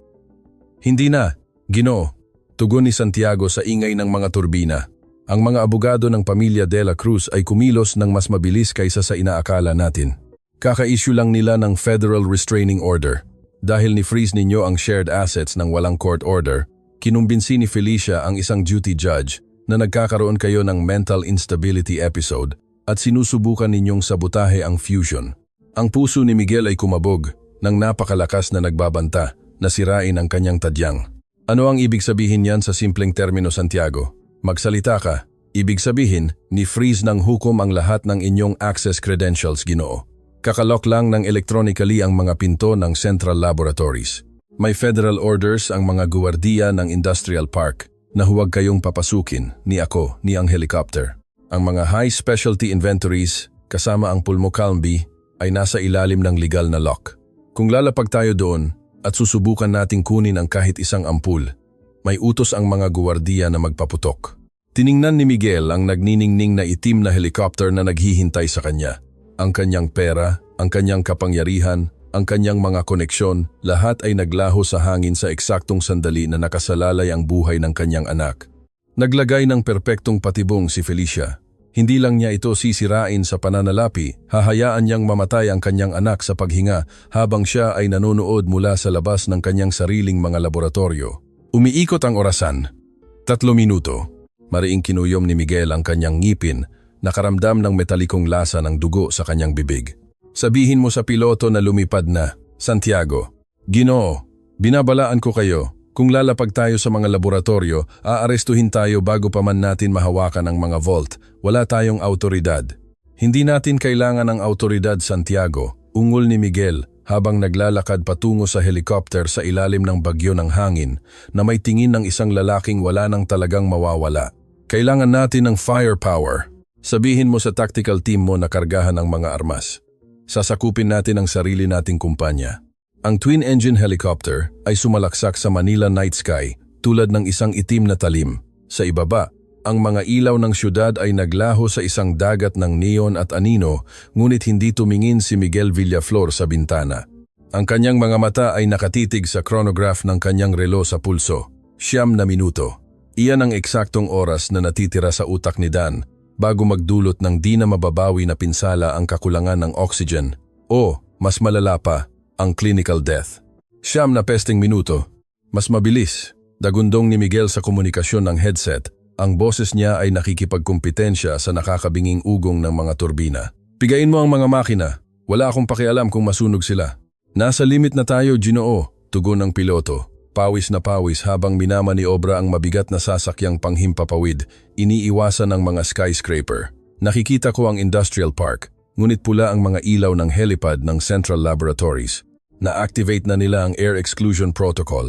Hindi na, Ginoo, tugon ni Santiago sa ingay ng mga turbina. Ang mga abogado ng pamilya De La Cruz ay kumilos ng mas mabilis kaysa sa inaakala natin. Kaka-issue lang nila ng Federal Restraining Order. Dahil ni-freeze ninyo ang shared assets ng walang court order, kinumbinsi ni Felicia ang isang duty judge na nagkakaroon kayo ng mental instability episode at sinusubukan ninyong sabutahe ang fusion. Ang puso ni Miguel ay kumabog ng napakalakas na nagbabanta na sirain ang kanyang tadyang. Ano ang ibig sabihin yan sa simpleng termino, Santiago? Magsalita ka. Ibig sabihin, ni-freeze ng hukom ang lahat ng inyong access credentials, Ginoo. Kakalok lang ng electronically ang mga pinto ng Central Laboratories. May federal orders ang mga guwardiya ng Industrial Park na huwag kayong papasukin, ni ako, ni ang helicopter. Ang mga high specialty inventories, kasama ang Pulmocalmby, ay nasa ilalim ng legal na lock. Kung lalapag tayo doon at susubukan nating kunin ang kahit isang ampul, may utos ang mga guwardiya na magpaputok. Tiningnan ni Miguel ang nagniningning na itim na helicopter na naghihintay sa kanya. Ang kanyang pera, ang kanyang kapangyarihan, ang kanyang mga koneksyon, lahat ay naglaho sa hangin sa eksaktong sandali na nakasalalay ang buhay ng kanyang anak. Naglagay ng perpektong patibong si Felicia. Hindi lang niya ito sisirain sa pananalapi, hahayaan niyang mamatay ang kanyang anak sa paghinga habang siya ay nanonood mula sa labas ng kanyang sariling mga laboratorio. Umiikot ang orasan. 3 minuto. Mariing kinuyom ni Miguel ang kanyang ngipin, nakaramdam ng metalikong lasa ng dugo sa kanyang bibig. Sabihin mo sa piloto na lumipad na, Santiago. Ginoo, binabalaan ko kayo. Kung lalapag tayo sa mga laboratorio, aarestuhin tayo bago pa man natin mahawakan ang mga vault. Wala tayong autoridad. Hindi natin kailangan ng autoridad, Santiago, ungol ni Miguel habang naglalakad patungo sa helicopter sa ilalim ng bagyo ng hangin na may tingin ng isang lalaking wala nang talagang mawawala. Kailangan natin ng firepower. Sabihin mo sa tactical team mo na kargahan ang mga armas. Sasakupin natin ang sarili nating kumpanya. Ang twin-engine helicopter ay sumalaksak sa Manila night sky tulad ng isang itim na talim. Sa ibaba, ang mga ilaw ng syudad ay naglaho sa isang dagat ng neon at anino, ngunit hindi tumingin si Miguel Villaflor sa bintana. Ang kanyang mga mata ay nakatitig sa chronograph ng kanyang relo sa pulso. 9 minuto. Iyan ang eksaktong oras na natitira sa utak ni Dan bago magdulot ng di na mababawi na pinsala ang kakulangan ng oxygen o, mas malala pa, ang clinical death. 9 na pesting minuto. Mas mabilis. Dagundong ni Miguel sa komunikasyon ng headset. Ang boses niya ay nakikipagkumpetensya sa nakakabinging ugong ng mga turbina. Pigain mo ang mga makina. Wala akong pakialam kung masunog sila. Nasa limit na tayo, Ginoo, tugon ng piloto. Pawis na pawis habang minamaniobra ang mabigat na sasakyang panghimpapawid, iniiwasan ng mga skyscraper. Nakikita ko ang industrial park, ngunit pula ang mga ilaw ng helipad ng Central Laboratories. Na-activate na nila ang air exclusion protocol.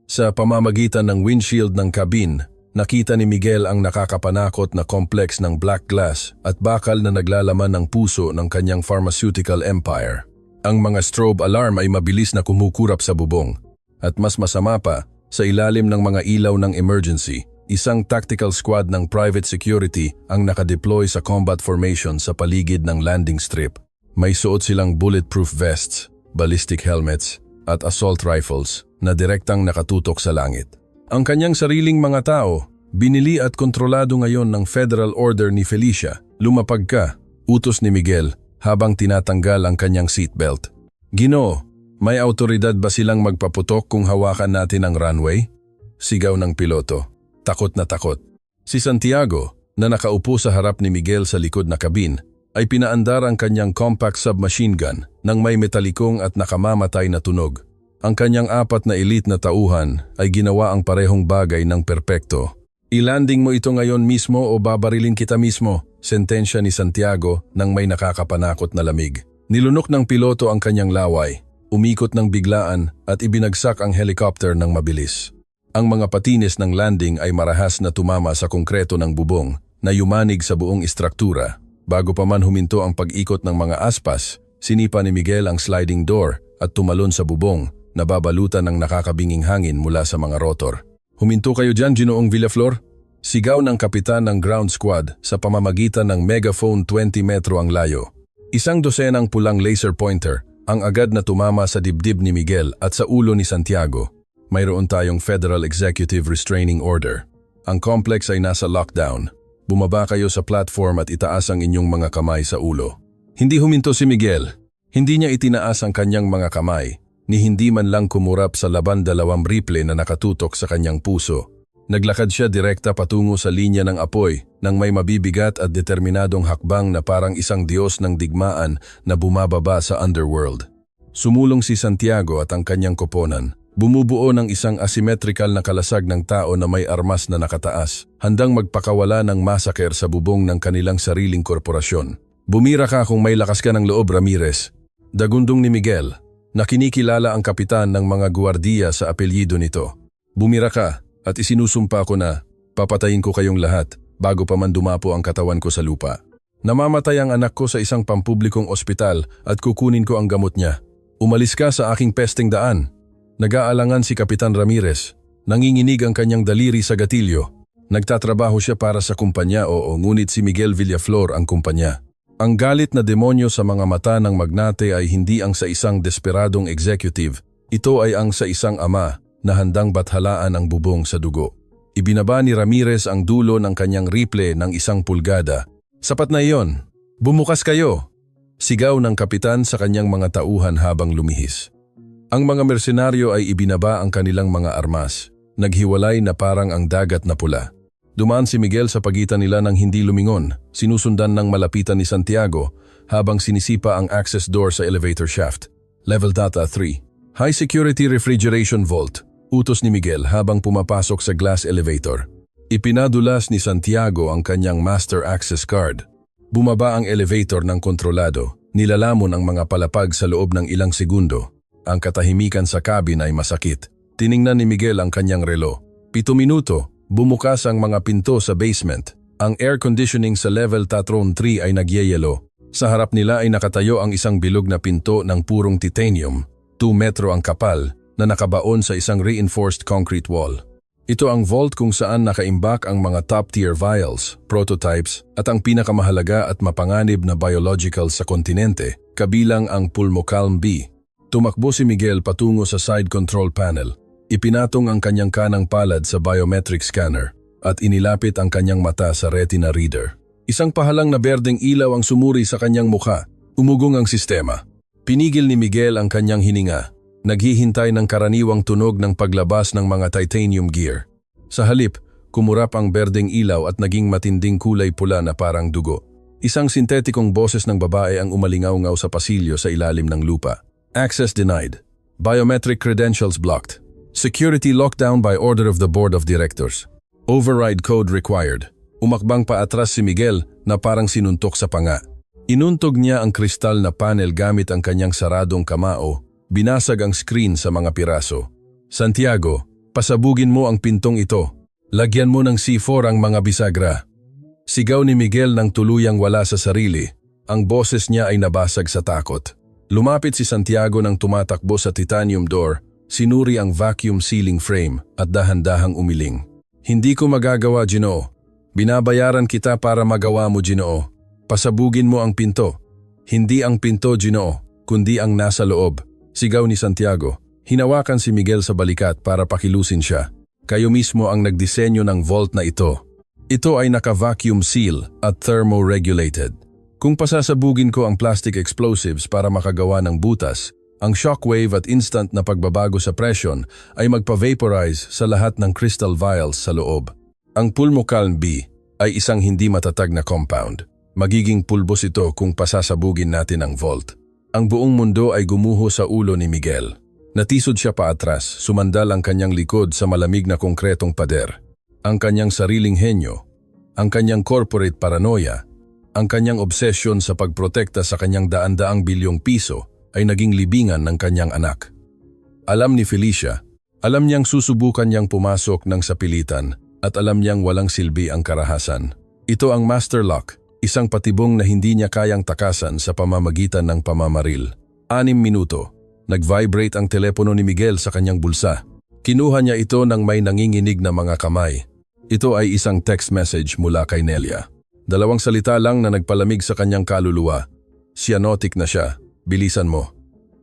Sa pamamagitan ng windshield ng cabin, nakita ni Miguel ang nakakapanakot na complex ng black glass at bakal na naglalaman ng puso ng kanyang pharmaceutical empire. Ang mga strobe alarm ay mabilis na kumukurap sa bubong. At mas masama pa, sa ilalim ng mga ilaw ng emergency, isang tactical squad ng private security ang nakadeploy sa combat formation sa paligid ng landing strip. May suot silang bulletproof vests, ballistic helmets, at assault rifles na direktang nakatutok sa langit. Ang kanyang sariling mga tao, binili at kontrolado ngayon ng federal order ni Felicia. Lumapag ka, utos ni Miguel habang tinatanggal ang kanyang seatbelt. Ginoo, may autoridad ba silang magpaputok kung hawakan natin ang runway? Sigaw ng piloto. Takot na takot. Si Santiago, na nakaupo sa harap ni Miguel sa likod na kabin, ay pinaandar ang kanyang compact submachine gun nang may metalikong at nakamamatay na tunog. Ang kanyang 4 na elite na tauhan ay ginawa ang parehong bagay ng perpekto. I-landing mo ito ngayon mismo o babarilin kita mismo, sentensya ni Santiago nang may nakakapanakot na lamig. Nilunok ng piloto ang kanyang laway. Umikot ng biglaan at ibinagsak ang helicopter ng mabilis. Ang mga patines ng landing ay marahas na tumama sa konkreto ng bubong na yumanig sa buong istruktura. Bago pa man huminto ang pag-ikot ng mga aspas, sinipa ni Miguel ang sliding door at tumalon sa bubong nababalutan ng nakakabinging hangin mula sa mga rotor. "Huminto kayo dyan, Ginoong Villaflor!" Sigaw ng kapitan ng ground squad sa pamamagitan ng megaphone 20 metro ang layo. Isang dosenang pulang laser pointer ang agad na tumama sa dibdib ni Miguel at sa ulo ni Santiago. Mayroon tayong Federal Executive Restraining Order. Ang complex ay nasa lockdown. Bumaba kayo sa platform at itaas ang inyong mga kamay sa ulo. Hindi huminto si Miguel. Hindi niya itinaas ang kanyang mga kamay, ni hindi man lang kumurap sa 12 rifle na nakatutok sa kanyang puso. Naglakad siya direkta patungo sa linya ng apoy nang may mabibigat at determinadong hakbang na parang isang Diyos ng digmaan na bumababa sa underworld. Sumulong si Santiago at ang kanyang koponan. Bumubuo ng isang asymmetrical na kalasag ng tao na may armas na nakataas, handang magpakawala ng massacre sa bubong ng kanilang sariling korporasyon. "Bumira ka kung may lakas ka ng loob, Ramirez." Dagundong ni Miguel, na kinikilala ang kapitan ng mga guwardiya sa apelyido nito. "Bumira ka at isinusumpa ko na papatayin ko kayong lahat bago pa man dumapo ang katawan ko sa lupa. Namamatay ang anak ko sa isang pampublikong ospital at kukunin ko ang gamot niya. Umalis ka sa aking pesteng daan." Nag-aalangan si Kapitan Ramirez. Nanginginig ang kanyang daliri sa gatilyo. Nagtatrabaho siya para sa kumpanya, ngunit si Miguel Villaflor ang kumpanya. Ang galit na demonyo sa mga mata ng magnate ay hindi ang sa isang desperadong executive. Ito ay ang sa isang ama na handang bathalaan ang bubong sa dugo. Ibinaba ni Ramirez ang dulo ng kanyang rifle ng 1 pulgada. "Sapat na iyon. Bumukas kayo!" Sigaw ng kapitan sa kanyang mga tauhan habang lumihis. Ang mga mersenaryo ay ibinaba ang kanilang mga armas. Naghiwalay na parang ang dagat na pula. Dumaan si Miguel sa pagitan nila ng hindi lumingon, sinusundan ng malapitan ni Santiago habang sinisipa ang access door sa elevator shaft. Level data 3. High security refrigeration vault. Utos ni Miguel habang pumapasok sa glass elevator. Ipinadulas ni Santiago ang kanyang master access card. Bumaba ang elevator ng kontrolado. Nilalamon ang mga palapag sa loob ng ilang segundo. Ang katahimikan sa cabin ay masakit. Tiningnan ni Miguel ang kanyang relo. 7 minuto, bumukas ang mga pinto sa basement. Ang air conditioning sa level Tatron 3 ay nagyeyelo. Sa harap nila ay nakatayo ang isang bilog na pinto ng purong titanium, 2 metro ang kapal, na nakabaon sa isang reinforced concrete wall. Ito ang vault kung saan nakaimbak ang mga top-tier vials, prototypes, at ang pinakamahalaga at mapanganib na biologicals sa kontinente, kabilang ang Pulmocalm B. Tumakbo si Miguel patungo sa side control panel. Ipinatong ang kanyang kanang palad sa biometric scanner at inilapit ang kanyang mata sa retina reader. Isang pahalang na berdeng ilaw ang sumuri sa kanyang mukha. Umugong ang sistema. Pinigil ni Miguel ang kanyang hininga. Naghihintay ng karaniwang tunog ng paglabas ng mga titanium gear. Sa halip, kumurap ang berdeng ilaw at naging matinding kulay pula na parang dugo. Isang sintetikong boses ng babae ang umalingaw-ngaw sa pasilyo sa ilalim ng lupa. "Access denied. Biometric credentials blocked. Security lockdown by order of the Board of Directors. Override code required." Umakbang paatras si Miguel na parang sinuntok sa panga. Inuntog niya ang kristal na panel gamit ang kanyang saradong kamao. Binasag ang screen sa mga piraso. "Santiago, pasabugin mo ang pintong ito. Lagyan mo ng C4 ang mga bisagra." Sigaw ni Miguel nang tuluyang wala sa sarili. Ang boses niya ay nabasag sa takot. Lumapit si Santiago nang tumatakbo sa titanium door, sinuri ang vacuum sealing frame at dahan-dahang umiling. "Hindi ko magagawa, Ginoo. Binabayaran kita para magawa mo, Ginoo. Pasabugin mo ang pinto." "Hindi ang pinto, Ginoo, kundi ang nasa loob." Sigaw ni Santiago. Hinawakan si Miguel sa balikat para pakilusin siya. "Kayo mismo ang nagdisenyo ng vault na ito. Ito ay naka-vacuum seal at thermo-regulated. Kung pasasabugin ko ang plastic explosives para makagawa ng butas, ang shockwave at instant na pagbabago sa presyon ay magpa-vaporize sa lahat ng crystal vials sa loob. Ang Pulmocalm B ay isang hindi matatag na compound. Magiging pulbos ito kung pasasabugin natin ang vault." Ang buong mundo ay gumuho sa ulo ni Miguel. Natisod siya paatras, sumandal ang kanyang likod sa malamig na konkretong pader. Ang kanyang sariling henyo, ang kanyang corporate paranoia, ang kanyang obsesyon sa pagprotekta sa kanyang daan-daang bilyong piso ay naging libingan ng kanyang anak. Alam ni Felicia, alam niyang susubukan niyang pumasok ng sapilitan at alam niyang walang silbi ang karahasan. Ito ang master lock, isang patibong na hindi niya kayang takasan sa pamamagitan ng pamamaril. 6 minuto. Nag-vibrate ang telepono ni Miguel sa kanyang bulsa. Kinuha niya ito ng may nanginginig na mga kamay. Ito ay isang text message mula kay Nelia. 2 salita lang na nagpalamig sa kanyang kaluluwa. Cyanotic na siya. Bilisan mo.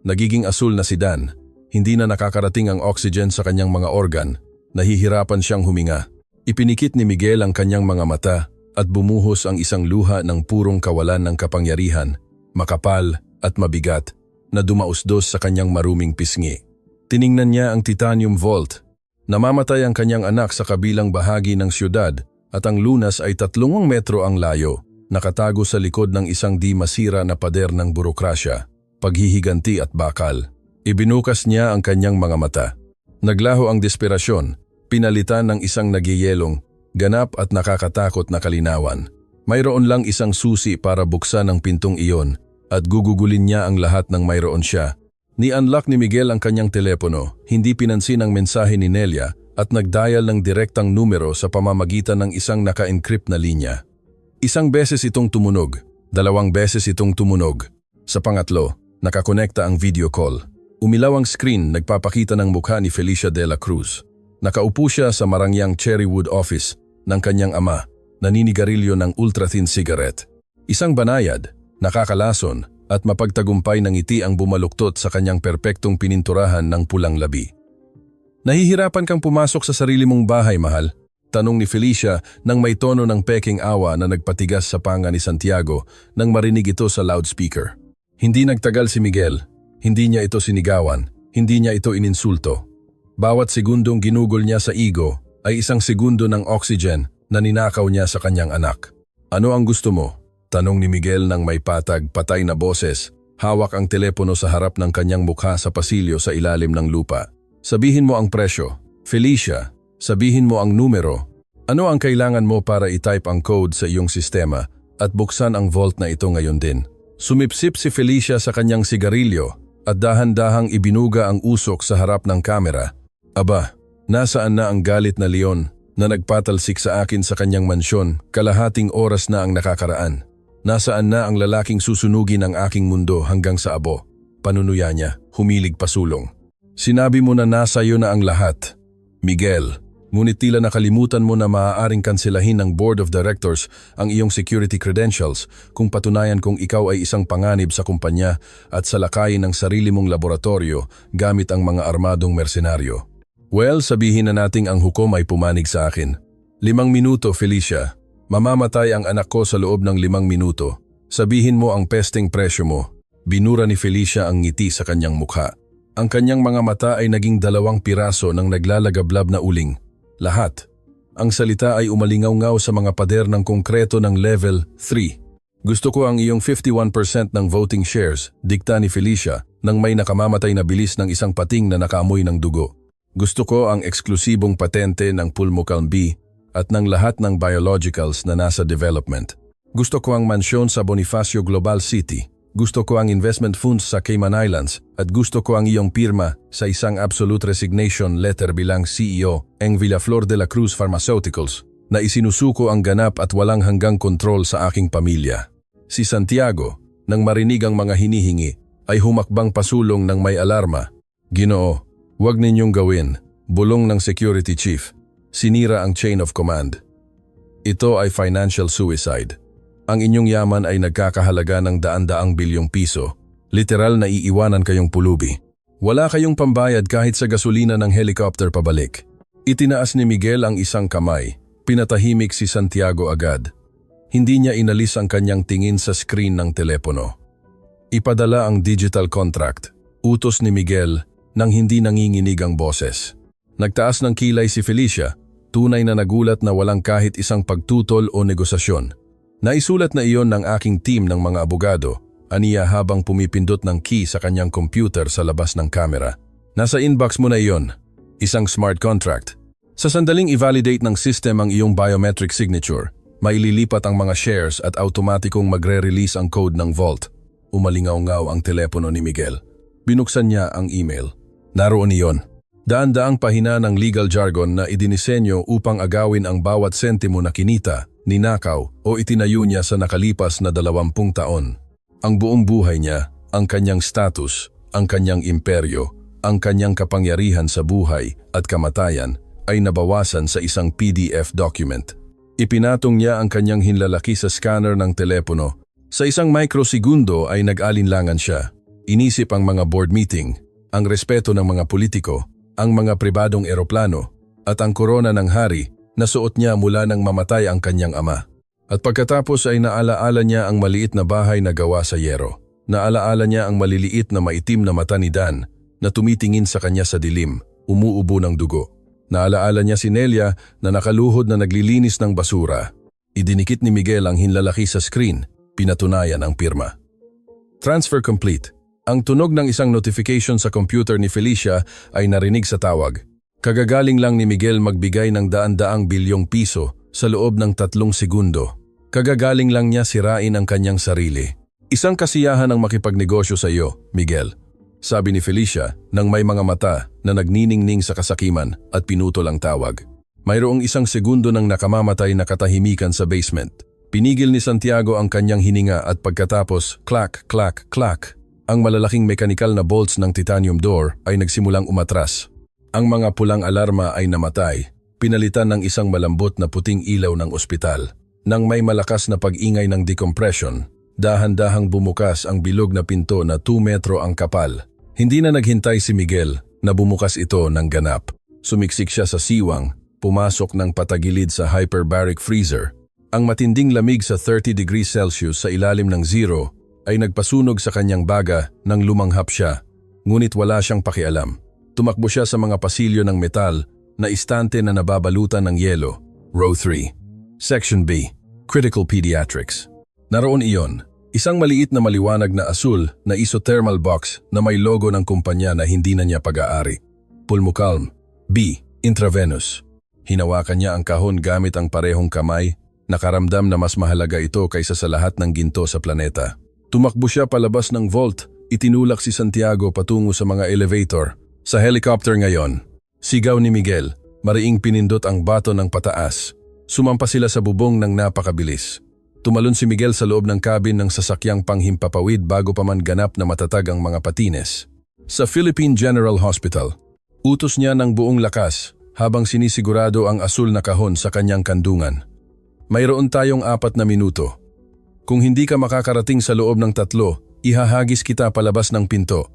Nagiging asul na si Dan. Hindi na nakakarating ang oxygen sa kanyang mga organ. Nahihirapan siyang huminga. Ipinikit ni Miguel ang kanyang mga mata at bumuhos ang isang luha ng purong kawalan ng kapangyarihan, makapal at mabigat, na dumausdos sa kanyang maruming pisngi. Tiningnan niya ang titanium vault. Namamatay ang kanyang anak sa kabilang bahagi ng siyudad at ang lunas ay 3 metro ang layo, nakatago sa likod ng isang di masira na pader ng burokrasya, paghihiganti at bakal. Ibinukas niya ang kanyang mga mata. Naglaho ang desperasyon, pinalitan ng isang nagyayelong, ganap at nakakatakot na kalinawan. Mayroon lang isang susi para buksan ang pintong iyon at gugugulin niya ang lahat ng mayroon siya. Ni-unlock ni Miguel ang kanyang telepono, hindi pinansin ang mensahe ni Nelia at nagdial ng direktang numero sa pamamagitan ng isang naka-encrypt na linya. 1 beses itong tumunog, 2 beses itong tumunog. Sa pangatlo, nakakonekta ang video call. Umilaw ang screen, nagpapakita ng mukha ni Felicia de la Cruz. Nakaupo siya sa marangyang cherrywood office ng kanyang ama, naninigarilyo ng ultra-thin cigarette. Isang banayad, nakakalason at mapagtagumpay ng ngiti ang bumaluktot sa kanyang perpektong pininturahan ng pulang labi. Nahihirapan kang pumasok sa sarili mong bahay, mahal? Tanong ni Felicia nang may tono ng peking awa na nagpatigas sa panga ni Santiago nang marinig ito sa loudspeaker. Hindi nagtagal si Miguel. Hindi niya ito sinigawan. Hindi niya ito ininsulto. Bawat segundong ginugol niya sa ego ay 1 segundo ng oxygen na ninakaw niya sa kanyang anak. Ano ang gusto mo? Tanong ni Miguel ng may patay na boses. Hawak ang telepono sa harap ng kanyang mukha sa pasilyo sa ilalim ng lupa. Sabihin mo ang presyo. Felicia, sabihin mo ang numero. Ano ang kailangan mo para i-type ang code sa iyong sistema at buksan ang vault na ito ngayon din? Sumipsip si Felicia sa kanyang sigarilyo at dahan-dahang ibinuga ang usok sa harap ng kamera. Aba, nasaan na ang galit na leon na nagpatalsik sa akin sa kanyang mansyon, kalahating oras na ang nakakaraan? Nasaan na ang lalaking susunugin ang aking mundo hanggang sa abo? Panunuya niya, humilig pasulong. Sinabi mo na nasa iyo na ang lahat, Miguel. Ngunit tila nakalimutan mo na maaaring kansilahin ng Board of Directors ang iyong security credentials kung patunayan kung ikaw ay isang panganib sa kumpanya at salakayin ng sarili mong laboratorio gamit ang mga armadong mersenaryo. Well, sabihin na nating ang hukom ay pumanig sa akin. 5 minuto, Felicia. Mamamatay ang anak ko sa loob ng 5 minuto. Sabihin mo ang pesting presyo mo. Binura ni Felicia ang ngiti sa kanyang mukha. Ang kanyang mga mata ay naging 2 piraso ng naglalagablab na uling. Lahat. Ang salita ay umalingaw-ngaw sa mga pader ng konkreto ng level 3. Gusto ko ang iyong 51% ng voting shares, dikta ni Felicia, nang may nakamamatay na bilis ng isang pating na nakaamoy ng dugo. Gusto ko ang eksklusibong patente ng Pulmocalm B at ng lahat ng biologicals na nasa development. Gusto ko ang mansyon sa Bonifacio Global City. Gusto ko ang investment funds sa Cayman Islands at gusto ko ang iyong pirma sa isang absolute resignation letter bilang CEO ng Villaflor de la Cruz Pharmaceuticals na isinusuko ang ganap at walang hanggang kontrol sa aking pamilya. Si Santiago, nang marinig ang mga hinihingi, ay humakbang pasulong ng may alarma. Ginoo, huwag ninyong gawin, bulong ng security chief. Sinira ang chain of command. Ito ay financial suicide. Ang inyong yaman ay nagkakahalaga ng daan-daang bilyong piso. Literal na iiwanan kayong pulubi. Wala kayong pambayad kahit sa gasolina ng helicopter pabalik. Itinaas ni Miguel ang isang kamay. Pinatahimik si Santiago agad. Hindi niya inalis ang kanyang tingin sa screen ng telepono. Ipadala ang digital contract. Utos ni Miguel nang hindi nanginginig ang boses. Nagtaas ng kilay si Felicia. Tunay na nagulat na walang kahit isang pagtutol o negosasyon. Naisulat na iyon ng aking team ng mga abogado, aniya habang pumipindot ng key sa kanyang computer sa labas ng kamera. Nasa inbox mo na iyon, isang smart contract. Sa sandaling i-validate ng system ang iyong biometric signature, maililipat ang mga shares at automatikong magre-release ang code ng vault. Umalingaw-ngaw ang telepono ni Miguel. Binuksan niya ang email. Naroon iyon. Daan-daang pahina ng legal jargon na idinisenyo upang agawin ang bawat sentimo na kinita, ninakaw o itinayo niya sa nakalipas na 20 taon. Ang buong buhay niya, ang kanyang status, ang kanyang imperyo, ang kanyang kapangyarihan sa buhay at kamatayan ay nabawasan sa isang PDF document. Ipinatong niya ang kanyang hinlalaki sa scanner ng telepono. Sa isang mikrosegundo ay nag-alinlangan siya. Inisip ang mga board meeting, ang respeto ng mga politiko, ang mga pribadong eroplano, at ang korona ng hari na suot niya mula nang mamatay ang kanyang ama. At pagkatapos ay naalaala niya ang maliit na bahay na gawa sa yero. Naalaala niya ang maliliit na maitim na mata ni Dan na tumitingin sa kanya sa dilim, umuubo ng dugo. Naalaala niya si Nelia na nakaluhod na naglilinis ng basura. Idinikit ni Miguel ang hinlalaki sa screen, pinatunayan ang pirma. Transfer complete. Ang tunog ng isang notification sa computer ni Felicia ay narinig sa tawag. Kagagaling lang ni Miguel magbigay ng daan-daang bilyong piso sa loob ng 3 segundo. Kagagaling lang niya sirain ang kanyang sarili. Isang kasiyahan ang makipagnegosyo sa iyo, Miguel. Sabi ni Felicia nang may mga mata na nagniningning sa kasakiman at pinutol ang tawag. Mayroong 1 segundo nang nakamamatay na katahimikan sa basement. Pinigil ni Santiago ang kanyang hininga at pagkatapos, clack, clack, clack, ang malalaking mekanikal na bolts ng titanium door ay nagsimulang umatras. Ang mga pulang alarma ay namatay, pinalitan ng isang malambot na puting ilaw ng ospital. Nang may malakas na pag-ingay ng decompression, dahan-dahang bumukas ang bilog na pinto na 2 metro ang kapal. Hindi na naghintay si Miguel na bumukas ito ng ganap. Sumiksik siya sa siwang, pumasok ng patagilid sa hyperbaric freezer. Ang matinding lamig sa 30 degrees Celsius sa ilalim ng zero ay nagpasunog sa kanyang baga nang lumanghap siya, ngunit wala siyang pakialam. Tumakbo siya sa mga pasilyo ng metal na istante na nababalutan ng yelo. Row 3. Section B. Critical Pediatrics. Naroon iyon. Isang maliit na maliwanag na asul na isothermal box na may logo ng kumpanya na hindi na niya pag-aari. Pulmocalm. B. Intravenous. Hinawakan niya ang kahon gamit ang parehong kamay, nakaramdam na mas mahalaga ito kaysa sa lahat ng ginto sa planeta. Tumakbo siya palabas ng vault, itinulak si Santiago patungo sa mga elevator. Sa helicopter ngayon, sigaw ni Miguel, mariing pinindot ang bato ng pataas. Sumampa sila sa bubong ng napakabilis. Tumalon si Miguel sa loob ng cabin ng sasakyang panghimpapawid bago pa man ganap na matatag ang mga patines. Sa Philippine General Hospital, utos niya ng buong lakas habang sinisigurado ang asul na kahon sa kanyang kandungan. Mayroon tayong 4 na minuto. Kung hindi ka makakarating sa loob ng 3, ihahagis kita palabas ng pinto.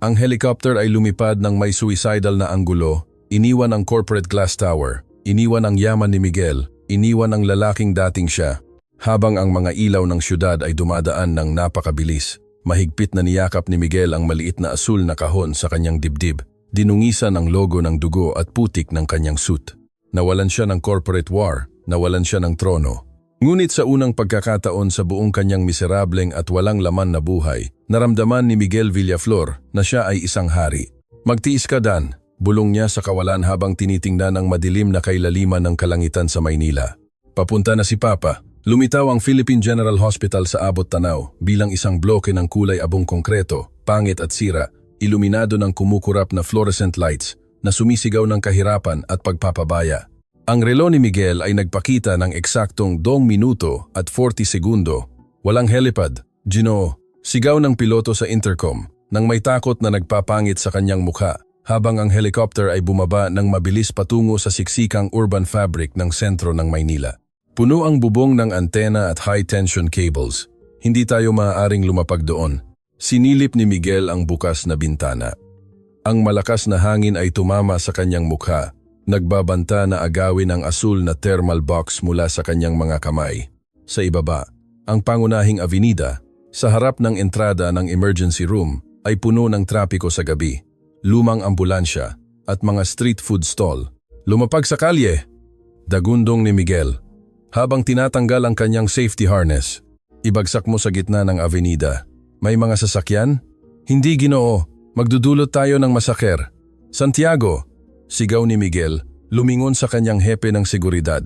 Ang helicopter ay lumipad ng may suicidal na anggulo, iniwan ang corporate glass tower, iniwan ang yaman ni Miguel, iniwan ang lalaking dating siya. Habang ang mga ilaw ng syudad ay dumadaan ng napakabilis, mahigpit na niyakap ni Miguel ang maliit na asul na kahon sa kanyang dibdib. Dinungisan ang logo ng dugo at putik ng kanyang suit. Nawalan siya ng corporate war, nawalan siya ng trono. Ngunit sa unang pagkakataon sa buong kanyang miserableng at walang laman na buhay, naramdaman ni Miguel Villaflor na siya ay isang hari. Magtiis ka, Dan, bulong niya sa kawalan habang tinitingnan ang madilim na kailaliman ng kalangitan sa Maynila. Papunta na si Papa. Lumitaw ang Philippine General Hospital sa abot tanaw bilang isang bloke ng kulay abong konkreto, pangit at sira, iluminado ng kumukurap na fluorescent lights na sumisigaw ng kahirapan at pagpapabaya. Ang relo ni Miguel ay nagpakita ng eksaktong 2 minuto at 40 segundo. Walang helipad, Ginoo, sigaw ng piloto sa intercom nang may takot na nagpapangit sa kanyang mukha habang ang helicopter ay bumaba ng mabilis patungo sa siksikang urban fabric ng sentro ng Maynila. Puno ang bubong ng antena at high-tension cables. Hindi tayo maaaring lumapag doon. Sinilip ni Miguel ang bukas na bintana. Ang malakas na hangin ay tumama sa kanyang mukha, nagbabanta na agawin ang asul na thermal box mula sa kanyang mga kamay. Sa ibaba, ang pangunahing avenida, sa harap ng entrada ng emergency room, ay puno ng trapiko sa gabi, lumang ambulansya at mga street food stall. Lumapag sa kalye! Dagundong ni Miguel. Habang tinatanggal ang kanyang safety harness, ibagsak mo sa gitna ng avenida. May mga sasakyan? Hindi, Ginoo. Magdudulot tayo ng masaker. Santiago! Sigaw ni Miguel, lumingon sa kanyang hepe ng seguridad.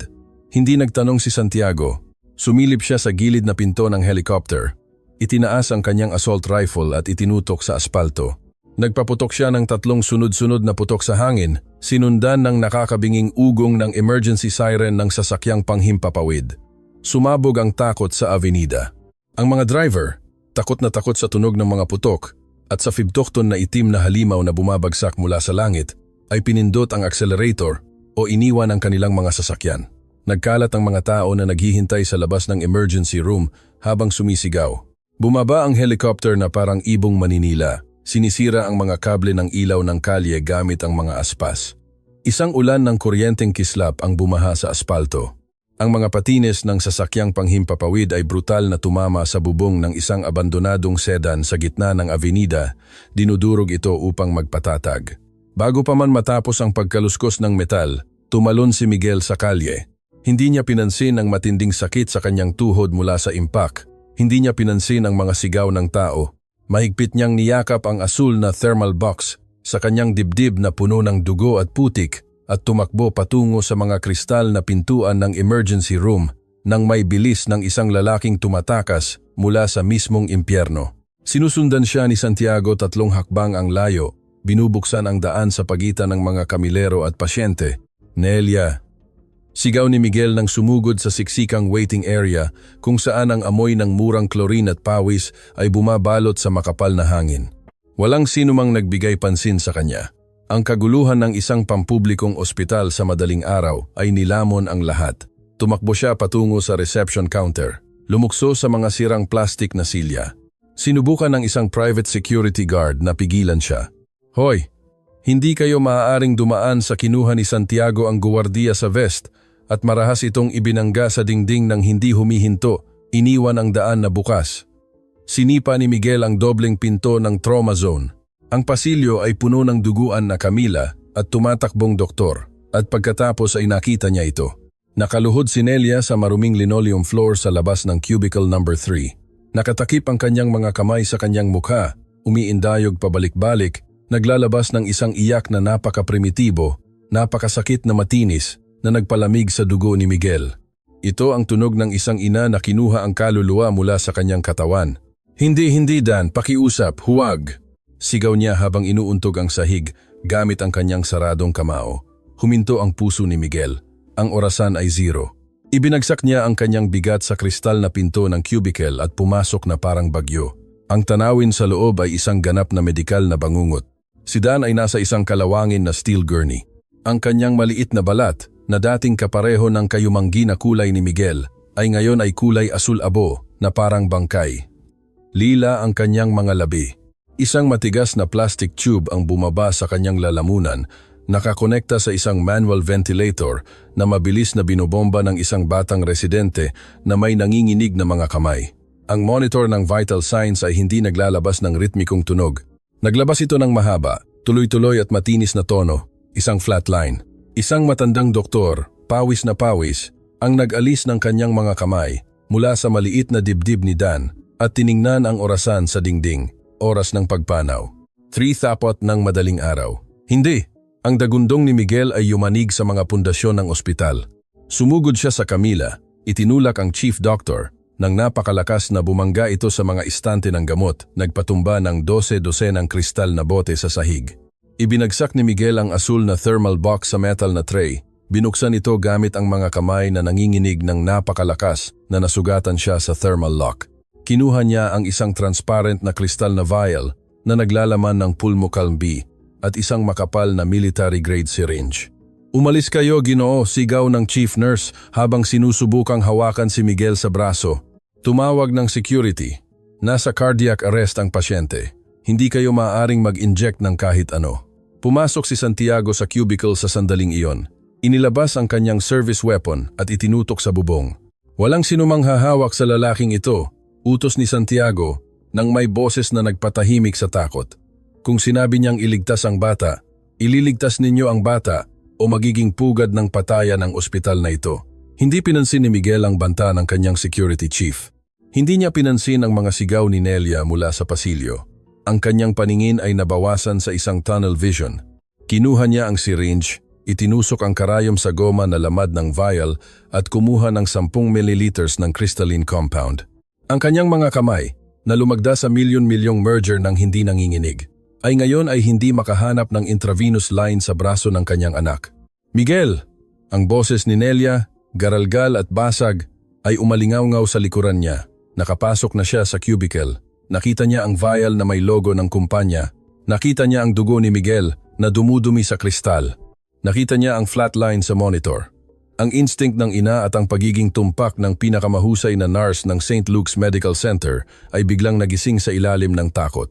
Hindi nagtanong si Santiago. Sumilip siya sa gilid na pinto ng helicopter. Itinaas ang kanyang assault rifle at itinutok sa aspalto. Nagpaputok siya ng 3 sunod-sunod na putok sa hangin, sinundan ng nakakabinging ugong ng emergency siren ng sasakyang panghimpapawid. Sumabog ang takot sa avenida. Ang mga driver, takot na takot sa tunog ng mga putok, at sa fibtokton na itim na halimaw na bumabagsak mula sa langit, ay pinindot ang accelerator o iniwan ang kanilang mga sasakyan. Nagkalat ang mga tao na naghihintay sa labas ng emergency room habang sumisigaw. Bumaba ang helicopter na parang ibong maninila. Sinisira ang mga kable ng ilaw ng kalye gamit ang mga aspas. Isang ulan ng kuryenteng kislap ang bumaha sa aspalto. Ang mga patines ng sasakyang panghimpapawid ay brutal na tumama sa bubong ng isang abandonadong sedan sa gitna ng avenida, dinudurog ito upang magpatatag. Bago pa man matapos ang pagkaluskos ng metal, tumalon si Miguel sa kalye. Hindi niya pinansin ang matinding sakit sa kanyang tuhod mula sa impact. Hindi niya pinansin ang mga sigaw ng tao. Mahigpit niyang niyakap ang asul na thermal box sa kanyang dibdib na puno ng dugo at putik at tumakbo patungo sa mga kristal na pintuan ng emergency room nang may bilis ng isang lalaking tumatakas mula sa mismong impyerno. Sinusundan siya ni Santiago 3 hakbang ang layo, binubuksan ang daan sa pagitan ng mga kamilero at pasyente. Nelia. Sigaw ni Miguel nang sumugod sa siksikang waiting area kung saan ang amoy ng murang chlorine at pawis ay bumabalot sa makapal na hangin. Walang sinumang nagbigay pansin sa kanya. Ang kaguluhan ng isang pampublikong ospital sa madaling araw ay nilamon ang lahat. Tumakbo siya patungo sa reception counter. Lumukso sa mga sirang plastic na silya. Sinubukan ng isang private security guard na pigilan siya. Hoy, hindi kayo maaaring dumaan sa kinuha ni Santiago ang guwardiya sa vest at marahas itong ibinangga sa dingding ng hindi humihinto, iniwan ang daan na bukas. Sinipa ni Miguel ang dobleng pinto ng trauma zone. Ang pasilyo ay puno ng duguan na Camila at tumatakbong doktor at pagkatapos ay nakita niya ito. Nakaluhod si Nelia sa maruming linoleum floor sa labas ng cubicle number 3. Nakatakip ang kanyang mga kamay sa kanyang mukha, umiindayog pabalik-balik, naglalabas ng isang iyak na napaka-primitibo, napakasakit na matinis na nagpalamig sa dugo ni Miguel. Ito ang tunog ng isang ina na kinuha ang kaluluwa mula sa kanyang katawan. Hindi Dan, pakiusap, huwag! Sigaw niya habang inuuntog ang sahig gamit ang kanyang saradong kamao. Huminto ang puso ni Miguel. Ang orasan ay 0. Ibinagsak niya ang kanyang bigat sa kristal na pinto ng cubicle at pumasok na parang bagyo. Ang tanawin sa loob ay isang ganap na medikal na bangungot. Si Dan ay nasa isang kalawangin na steel gurney. Ang kanyang maliit na balat, na dating kapareho ng kayumanggi na kulay ni Miguel, ay ngayon ay kulay asul-abo na parang bangkay. Lila ang kanyang mga labi. Isang matigas na plastic tube ang bumaba sa kanyang lalamunan, nakakonekta sa isang manual ventilator na mabilis na binobomba ng isang batang residente na may nanginginig na mga kamay. Ang monitor ng vital signs ay hindi naglalabas ng ritmikong tunog. Naglabas ito ng mahaba, tuloy-tuloy at matinis na tono, isang flatline. Isang matandang doktor, pawis na pawis, ang nag-alis ng kanyang mga kamay mula sa maliit na dibdib ni Dan at tiningnan ang orasan sa dingding. Oras ng pagpanaw. 3:00 ng madaling araw. Hindi. Ang dagundong ni Miguel ay yumanig sa mga pundasyon ng ospital. Sumugod siya sa Camila, itinulak ang chief doctor, nang napakalakas na bumangga ito sa mga istante ng gamot, nagpatumba ng 12 dosenang kristal na bote sa sahig. Ibinagsak ni Miguel ang asul na thermal box sa metal na tray. Binuksan ito gamit ang mga kamay na nanginginig ng napakalakas na nasugatan siya sa thermal lock. Kinuha niya ang isang transparent na kristal na vial na naglalaman ng Pulmocalm B at isang makapal na military-grade syringe. Umalis kayo, Ginoo, sigaw ng chief nurse habang sinusubukang hawakan si Miguel sa braso. Tumawag ng security. Nasa cardiac arrest ang pasyente. Hindi kayo maaaring mag-inject ng kahit ano. Pumasok si Santiago sa cubicle sa sandaling iyon. Inilabas ang kanyang service weapon at itinutok sa bubong. Walang sinumang hahawak sa lalaking ito. Utos ni Santiago nang may boses na nagpatahimik sa takot. Kung sinabi niyang iligtas ang bata, ililigtas ninyo ang bata o magiging pugad ng patayan ang ospital na ito. Hindi pinansin ni Miguel ang banta ng kanyang security chief. Hindi niya pinansin ang mga sigaw ni Nelia mula sa pasilyo. Ang kanyang paningin ay nabawasan sa isang tunnel vision. Kinuha niya ang syringe, itinusok ang karayom sa goma na lamad ng vial at kumuha ng 10 ml ng crystalline compound. Ang kanyang mga kamay, na lumagda sa milyon-milyong merger ng hindi nanginginig, ay ngayon ay hindi makahanap ng intravenous line sa braso ng kanyang anak. Miguel! Ang boses ni Nelia, garalgal at basag, ay umalingaw-ngaw sa likuran niya. Nakapasok na siya sa cubicle. Nakita niya ang vial na may logo ng kumpanya. Nakita niya ang dugo ni Miguel na dumudumi sa kristal. Nakita niya ang flatline sa monitor. Ang instinct ng ina at ang pagiging tumpak ng pinakamahusay na nurse ng St. Luke's Medical Center ay biglang nagising sa ilalim ng takot.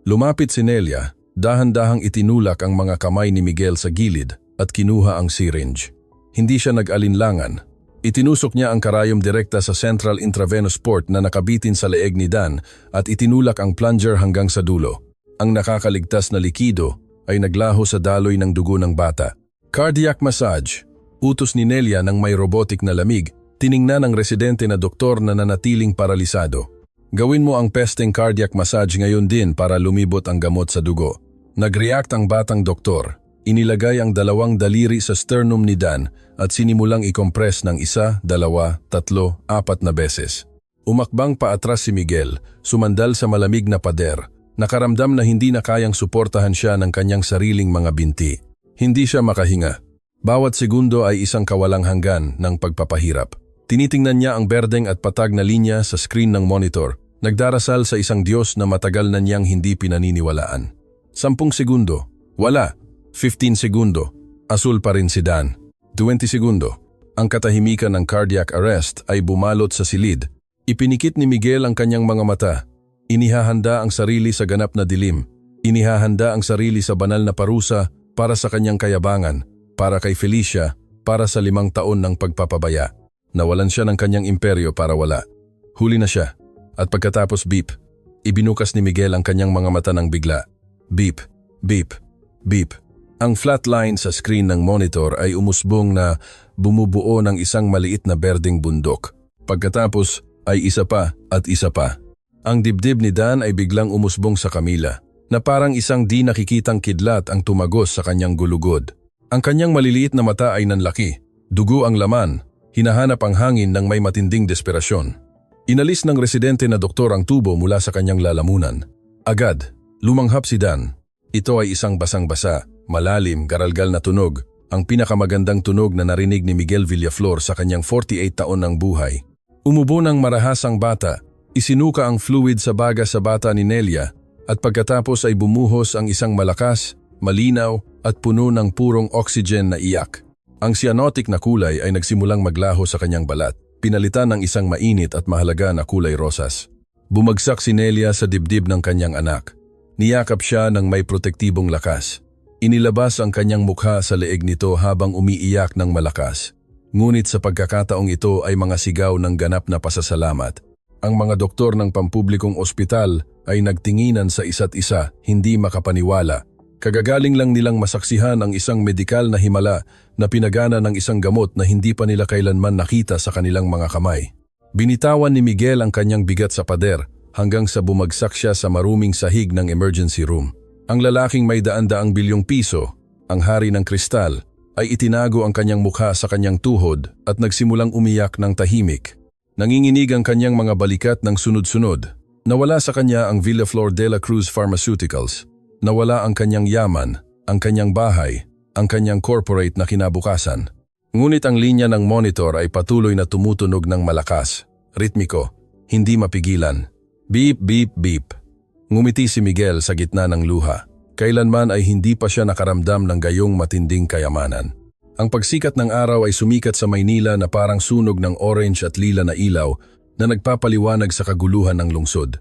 Lumapit si Nelia, dahan-dahang itinulak ang mga kamay ni Miguel sa gilid at kinuha ang syringe. Hindi siya nag-alinlangan. Itinusok niya ang karayom direkta sa central intravenous port na nakabitin sa leeg ni Dan at itinulak ang plunger hanggang sa dulo. Ang nakakaligtas na likido ay naglaho sa daloy ng dugo ng bata. Cardiac massage. Utos ni Nelia ng may robotic na lamig, tiningnan ng residente na doktor na nanatiling paralisado. Gawin mo ang pesting cardiac massage ngayon din para lumibot ang gamot sa dugo. Nag-react ang batang doktor. Inilagay ang 2 daliri sa sternum ni Dan at sinimulang i-compress ng 1, 2, 3, 4 na beses. Umakbang paatras si Miguel, sumandal sa malamig na pader. Nakaramdam na hindi na kayang suportahan siya ng kanyang sariling mga binti. Hindi siya makahinga. Bawat segundo ay isang kawalang hanggan ng pagpapahirap. Tinitingnan niya ang berdeng at patag na linya sa screen ng monitor. Nagdarasal sa isang Diyos na matagal na niyang hindi pinaniniwalaan. 10 segundo. Wala. 15 segundo. Asul pa rin si Dan. 20 segundo. Ang katahimikan ng cardiac arrest ay bumalot sa silid. Ipinikit ni Miguel ang kanyang mga mata. Inihahanda ang sarili sa ganap na dilim. Inihahanda ang sarili sa banal na parusa para sa kanyang kayabangan, para kay Felicia, para sa 5 taon ng pagpapabaya. Nawalan siya ng kanyang imperyo para wala. Huli na siya. At pagkatapos beep, ibinukas ni Miguel ang kanyang mga mata ng bigla. Beep, beep, beep. Ang flatline sa screen ng monitor ay umusbong na bumubuo ng isang maliit na berdeng bundok. Pagkatapos ay isa pa at isa pa. Ang dibdib ni Dan ay biglang umusbong sa kamila, na parang isang di nakikitang kidlat ang tumagos sa kanyang gulugod. Ang kanyang maliliit na mata ay nanlaki, dugo ang laman, hinahanap ang hangin ng may matinding desperasyon. Inalis ng residente na doktor ang tubo mula sa kanyang lalamunan. Agad, lumanghap si Dan. Ito ay isang basang-basa, malalim, garalgal na tunog, ang pinakamagandang tunog na narinig ni Miguel Villaflor sa kanyang 48 taon ng buhay. Umubo ng marahas ang bata, isinuka ang fluid sa baga sa bata ni Nelia, at pagkatapos ay bumuhos ang isang malakas, malinaw at puno ng purong oxygen na iyak. Ang cyanotic na kulay ay nagsimulang maglaho sa kanyang balat, pinalitan ng isang mainit at mahalaga na kulay rosas. Bumagsak si Nelia sa dibdib ng kanyang anak. Niyakap siya ng may protektibong lakas. Inilabas ang kanyang mukha sa leeg nito habang umiiyak ng malakas. Ngunit sa pagkakataong ito ay mga sigaw ng ganap na pasasalamat. Ang mga doktor ng pampublikong ospital ay nagtinginan sa isa't isa, hindi makapaniwala. Kagagaling lang nilang masaksihan ang isang medikal na himala na pinagana ng isang gamot na hindi pa nila kailanman nakita sa kanilang mga kamay. Binitawan ni Miguel ang kanyang bigat sa pader hanggang sa bumagsak siya sa maruming sahig ng emergency room. Ang lalaking may daan-daang bilyong piso, ang hari ng kristal, ay itinago ang kanyang mukha sa kanyang tuhod at nagsimulang umiyak ng tahimik. Nanginginig ang kanyang mga balikat ng sunod-sunod. Nawala sa kanya ang Villaflor de la Cruz Pharmaceuticals. Nawala ang kanyang yaman, ang kanyang bahay, ang kanyang corporate na kinabukasan. Ngunit ang linya ng monitor ay patuloy na tumutunog ng malakas, ritmiko, hindi mapigilan. Beep, beep, beep. Ngumiti si Miguel sa gitna ng luha. Kailanman ay hindi pa siya nakaramdam ng gayong matinding kayamanan. Ang pagsikat ng araw ay sumikat sa Maynila na parang sunog ng orange at lila na ilaw na nagpapaliwanag sa kaguluhan ng lungsod.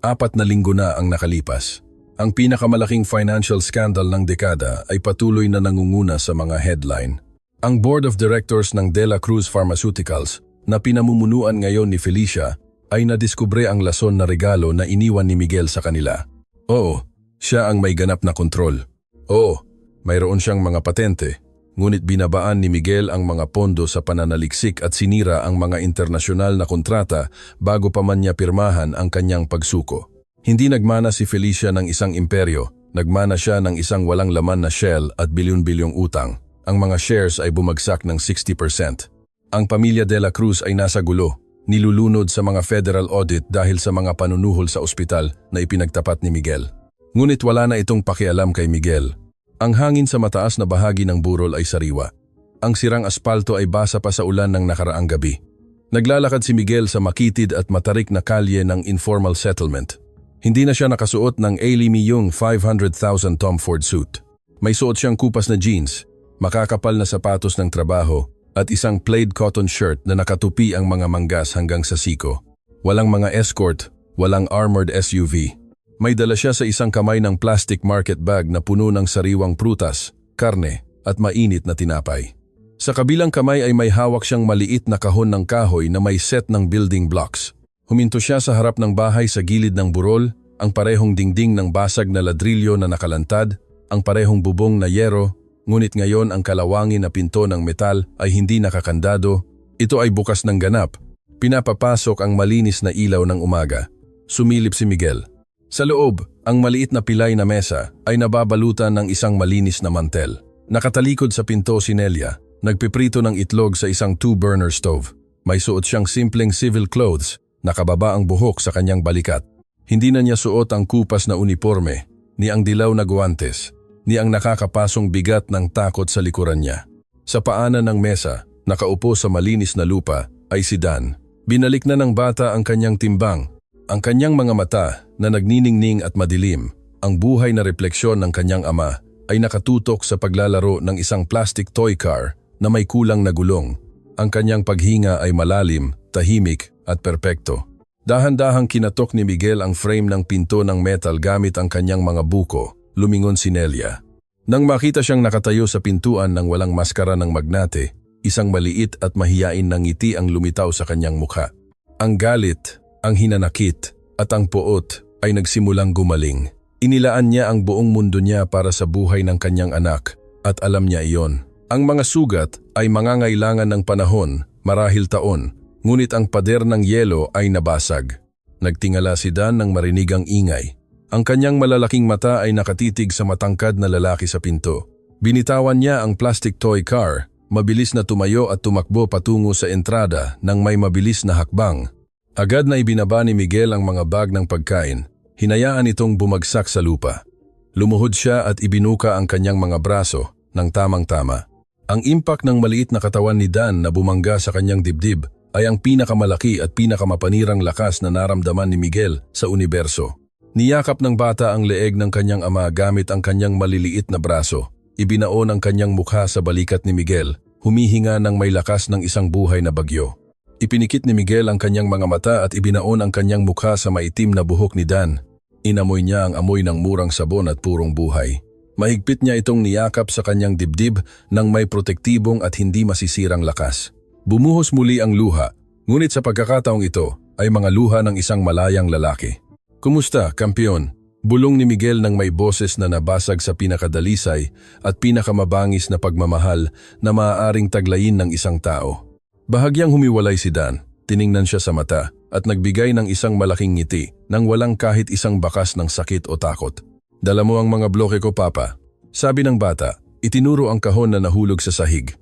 4 na linggo na ang nakalipas. Ang pinakamalaking financial scandal ng dekada ay patuloy na nangunguna sa mga headline. Ang Board of Directors ng De La Cruz Pharmaceuticals na pinamumunuan ngayon ni Felicia ay nadiskubre ang lason na regalo na iniwan ni Miguel sa kanila. Oo, siya ang may ganap na kontrol. Oo, mayroon siyang mga patente, ngunit binabaan ni Miguel ang mga pondo sa pananaliksik at sinira ang mga internasyonal na kontrata bago pa man niya pirmahan ang kanyang pagsuko. Hindi nagmana si Felicia ng isang imperyo, nagmana siya ng isang walang laman na shell at bilyon-bilyong utang. Ang mga shares ay bumagsak ng 60%. Ang pamilya De La Cruz ay nasa gulo, nilulunod sa mga federal audit dahil sa mga panunuhol sa ospital na ipinagtapat ni Miguel. Ngunit wala na itong pakialam kay Miguel. Ang hangin sa mataas na bahagi ng burol ay sariwa. Ang sirang aspalto ay basa pa sa ulan ng nakaraang gabi. Naglalakad si Miguel sa makitid at matarik na kalye ng informal settlement. Hindi na siya nakasuot ng Ailey Miyong 500,000 Tom Ford suit. May suot siyang kupas na jeans, makakapal na sapatos ng trabaho at isang plaid cotton shirt na nakatupi ang mga manggas hanggang sa siko. Walang mga escort, walang armored SUV. May dala siya sa isang kamay ng plastic market bag na puno ng sariwang prutas, karne at mainit na tinapay. Sa kabilang kamay ay may hawak siyang maliit na kahon ng kahoy na may set ng building blocks. Huminto siya sa harap ng bahay sa gilid ng burol, ang parehong dingding ng basag na ladrilyo na nakalantad, ang parehong bubong na yero, ngunit ngayon ang kalawangin na pinto ng metal ay hindi nakakandado. Ito ay bukas ng ganap. Pinapapasok ang malinis na ilaw ng umaga. Sumilip si Miguel. Sa loob, ang maliit na pilay na mesa ay nababalutan ng isang malinis na mantel. Nakatalikod sa pinto si Nelia. Nagpiprito ng itlog sa isang 2-burner stove. May suot siyang simpleng civil clothes, nakababa ang buhok sa kanyang balikat. Hindi na niya suot ang kupas na uniforme, ni ang dilaw na guwantes, ni ang nakakapasong bigat ng takot sa likuran niya. Sa paanan ng mesa, nakaupo sa malinis na lupa, ay si Dan. Binalik na ng bata ang kanyang timbang, ang kanyang mga mata na nagniningning at madilim, ang buhay na refleksyon ng kanyang ama ay nakatutok sa paglalaro ng isang plastic toy car na may kulang na gulong. Ang kanyang paghinga ay malalim, tahimik at perpekto. Dahan-dahang kinatok ni Miguel ang frame ng pinto ng metal gamit ang kanyang mga buko. Lumingon si Nelia. Nang makita siyang nakatayo sa pintuan ng walang maskara ng magnate, isang maliit at mahiyain na ngiti ang lumitaw sa kanyang mukha. Ang galit, ang hinanakit at ang poot ay nagsimulang gumaling. Inilaan niya ang buong mundo niya para sa buhay ng kanyang anak at alam niya iyon. Ang mga sugat ay mangangailangan ng panahon, marahil taon, ngunit ang pader ng yelo ay nabasag. Nagtingala si Dan nang marinig ang ingay. Ang kanyang malalaking mata ay nakatitig sa matangkad na lalaki sa pinto. Binitawan niya ang plastic toy car, mabilis na tumayo at tumakbo patungo sa entrada ng may mabilis na hakbang. Agad na ibinaba ni Miguel ang mga bag ng pagkain, hinayaan itong bumagsak sa lupa. Lumuhod siya at ibinuka ang kanyang mga braso ng tamang-tama. Ang impact ng maliit na katawan ni Dan na bumangga sa kanyang dibdib ay ang pinakamalaki at pinakamapanirang lakas na naramdaman ni Miguel sa universo. Niyakap ng bata ang leeg ng kanyang ama gamit ang kanyang maliliit na braso. Ibinaon ang kanyang mukha sa balikat ni Miguel, humihinga ng may lakas ng isang buhay na bagyo. Ipinikit ni Miguel ang kanyang mga mata at ibinaon ang kanyang mukha sa maitim na buhok ni Dan. Inamoy niya ang amoy ng murang sabon at purong buhay. Mahigpit niya itong niyakap sa kanyang dibdib ng may protektibong at hindi masisirang lakas. Bumuhos muli ang luha, ngunit sa pagkakataong ito ay mga luha ng isang malayang lalaki. "Kumusta, kampiyon?" Bulong ni Miguel ng may boses na nabasag sa pinakadalisay at pinakamabangis na pagmamahal na maaaring taglayin ng isang tao. Bahagyang humiwalay si Dan, tiningnan siya sa mata at nagbigay ng isang malaking ngiti nang walang kahit isang bakas ng sakit o takot. "Dala mo ang mga bloke ko, Papa," sabi ng bata. Itinuro ang kahon na nahulog sa sahig.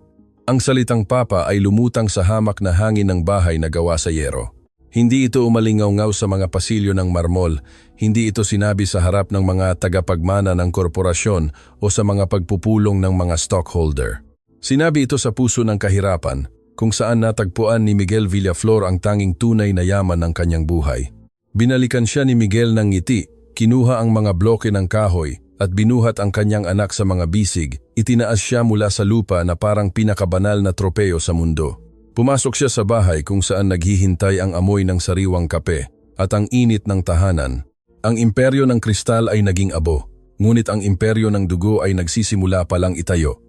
Ang salitang Papa ay lumutang sa hamak na hangin ng bahay na gawa sa yero. Hindi ito umalingaw-ngaw sa mga pasilyo ng marmol, hindi ito sinabi sa harap ng mga tagapagmana ng korporasyon o sa mga pagpupulong ng mga stockholder. Sinabi ito sa puso ng kahirapan, kung saan natagpuan ni Miguel Villaflor ang tanging tunay na yaman ng kanyang buhay. Binalikan siya ni Miguel ng ngiti. Kinuha ang mga bloke ng kahoy at binuhat ang kanyang anak sa mga bisig. Itinaas siya mula sa lupa na parang pinakabanal na tropeo sa mundo. Pumasok siya sa bahay kung saan naghihintay ang amoy ng sariwang kape at ang init ng tahanan. Ang imperyo ng kristal ay naging abo, ngunit ang imperyo ng dugo ay nagsisimula palang itayo.